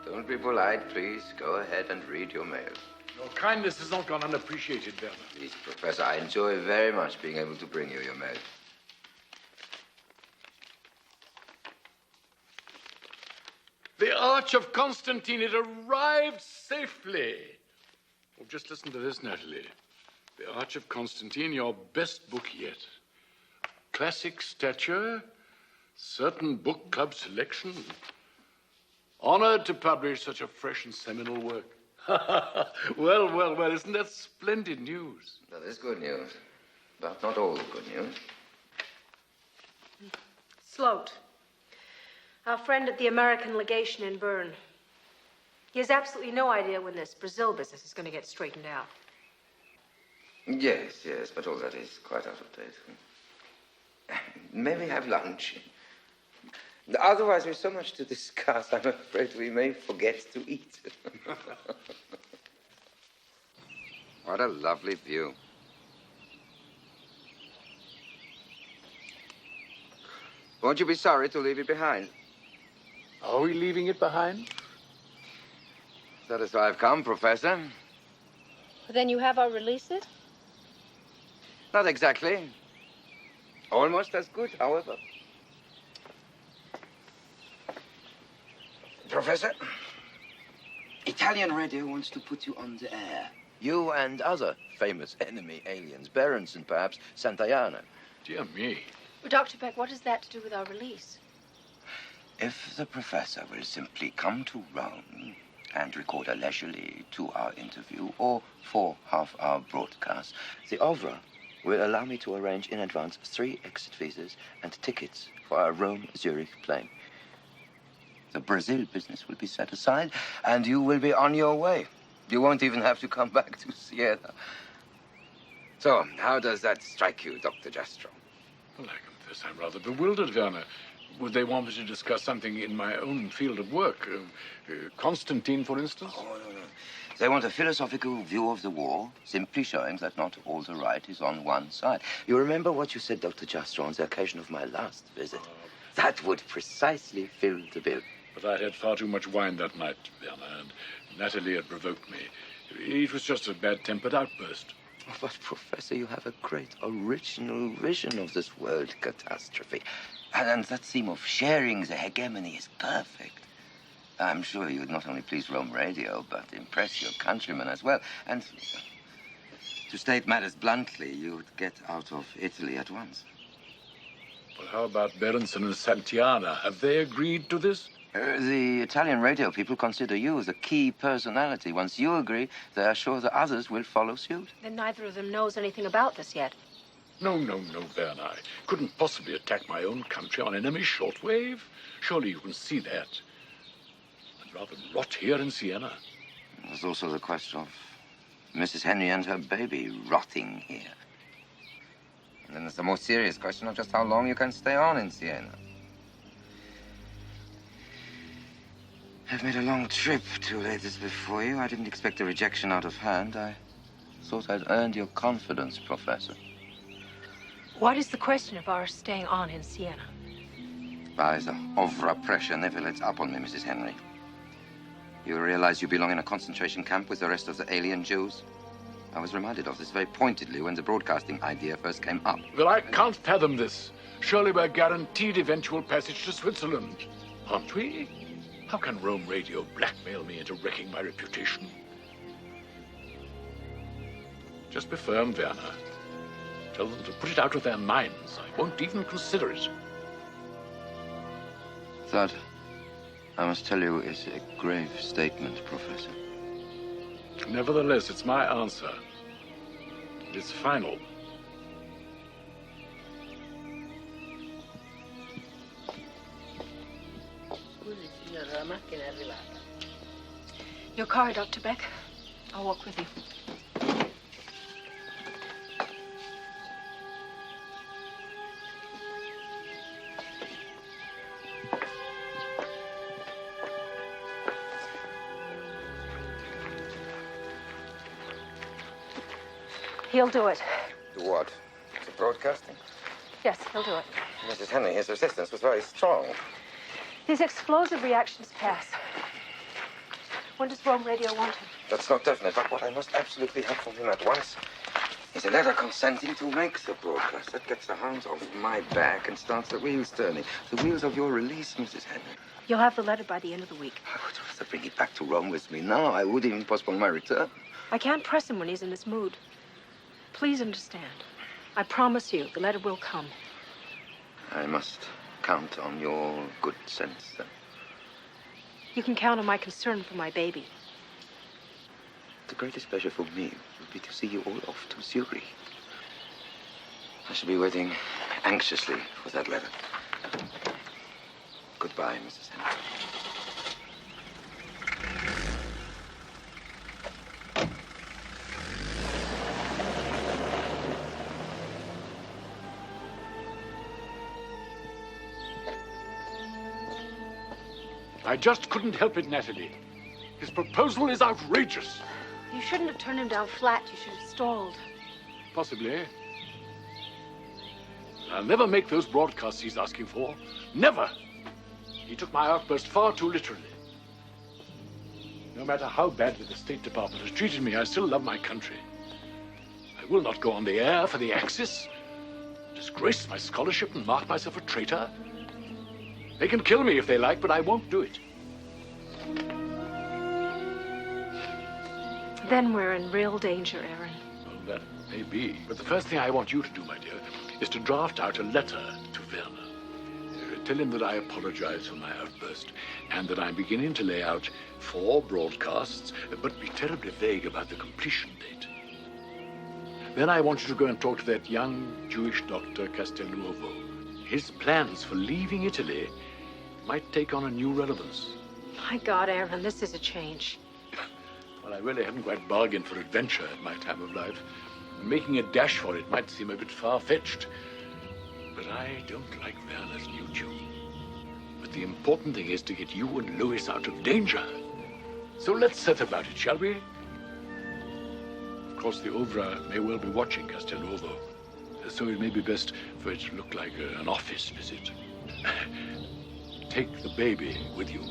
Don't be polite, please. Go ahead and read your mail. Your kindness has not gone unappreciated, Werner. Please, Professor, I enjoy very much being able to bring you your mail. The Arch of Constantine, it arrived safely. Oh, just listen to this, Natalie. The Arch of Constantine, your best book yet. Classic stature, certain book club selection. Honored to publish such a fresh and seminal work. Well, isn't that splendid news? That is good news, but not all good news. Sloat, our friend at the American legation in Bern. He has absolutely no idea when this Brazil business is going to get straightened out. Yes, but all that is quite out of date. May we have lunch? Otherwise, there's so much to discuss, I'm afraid we may forget to eat. What a lovely view. Won't you be sorry to leave it behind? Are we leaving it behind? That is why I've come, Professor. Then you have our releases? Not exactly. Almost as good, however. Professor, Italian radio wants to put you on the air. You and other famous enemy aliens, Berenson, perhaps, Santayana. Dear me. Well, Dr. Beck, what has that to do with our release? If the professor will simply come to Rome and record a leisurely 2-hour interview or 4 half-hour broadcasts, the Ovra will allow me to arrange in advance 3 exit visas and tickets for a Rome-Zurich plane. The Brazil business will be set aside, and you will be on your way. You won't even have to come back to Sierra. So, how does that strike you, Dr. Jastrow? Well, I confess I'm rather bewildered, Werner. Would they want me to discuss something in my own field of work? Constantine, for instance? Oh, no. They want a philosophical view of the war, simply showing that not all the right is on one side. You remember what you said, Dr. Jastrow, on the occasion of my last visit? That would precisely fill the bill. But I had far too much wine that night, Werner, and Natalie had provoked me. It was just a bad-tempered outburst. But, Professor, you have a great original vision of this world catastrophe. And that theme of sharing the hegemony is perfect. I'm sure you would not only please Rome Radio, but impress your countrymen as well. And to state matters bluntly, you would get out of Italy at once. Well, how about Berenson and Santillana? Have they agreed to this? The Italian radio people consider you the key personality. Once you agree, they are sure the others will follow suit. Then neither of them knows anything about this yet. No, Werner. I couldn't possibly attack my own country on enemy shortwave. Surely you can see that. I'd rather rot here in Siena. There's also the question of Mrs. Henry and her baby rotting here. And then there's the more serious question of just how long you can stay on in Siena. I've made a long trip to lay this before you. I didn't expect a rejection out of hand. I thought I'd earned your confidence, Professor. What is the question of our staying on in Siena? By the Ovra pressure never lets up on me, Mrs. Henry. You realize you belong in a concentration camp with the rest of the alien Jews? I was reminded of this very pointedly when the broadcasting idea first came up. Well, I can't fathom this. Surely we're guaranteed eventual passage to Switzerland, aren't we? How can Rome Radio blackmail me into wrecking my reputation? Just be firm, Werner. Tell them to put it out of their minds. I won't even consider it. That, I must tell you, is a grave statement, Professor. Nevertheless, it's my answer. It's final. Your car, Dr. Beck. I'll walk with you. He'll do it. Do what? The broadcasting? Yes, he'll do it. Mrs. Henry, his resistance was very strong. These explosive reactions pass. When does Rome Radio want him? That's not definite, but what I must absolutely have from him at once is a letter consenting to make the broadcast. That gets the hounds off my back and starts the wheels turning. The wheels of your release, Mrs. Henry. You'll have the letter by the end of the week. I would rather bring it back to Rome with me now. I would even postpone my return. I can't press him when he's in this mood. Please understand. I promise you, the letter will come. I must count on your good sense, then. You can count on my concern for my baby. The greatest pleasure for me would be to see you all off to Zurich. I shall be waiting anxiously for that letter. Goodbye, Mrs. Henry. I just couldn't help it, Natalie. His proposal is outrageous. You shouldn't have turned him down flat. You should have stalled. Possibly. I'll never make those broadcasts he's asking for. Never. He took my outburst far too literally. No matter how badly the State Department has treated me, I still love my country. I will not go on the air for the Axis, disgrace my scholarship and mark myself a traitor. They can kill me if they like, but I won't do it. Then we're in real danger, Aaron. Well, that may be. But the first thing I want you to do, my dear, is to draft out a letter to Werner. Tell him that I apologize for my outburst and that I'm beginning to lay out 4 broadcasts, but be terribly vague about the completion date. Then I want you to go and talk to that young Jewish doctor, Castelnuovo. His plans for leaving Italy might take on a new relevance. My God, Aaron, this is a change. Well, I really haven't quite bargained for adventure at my time of life. Making a dash for it might seem a bit far-fetched, but I don't like Werner's new tune. But the important thing is to get you and Louis out of danger. So let's set about it, shall we? Of course, the Ovra may well be watching Castelnuovo, so it may be best for it to look like an office visit. Take the baby with you.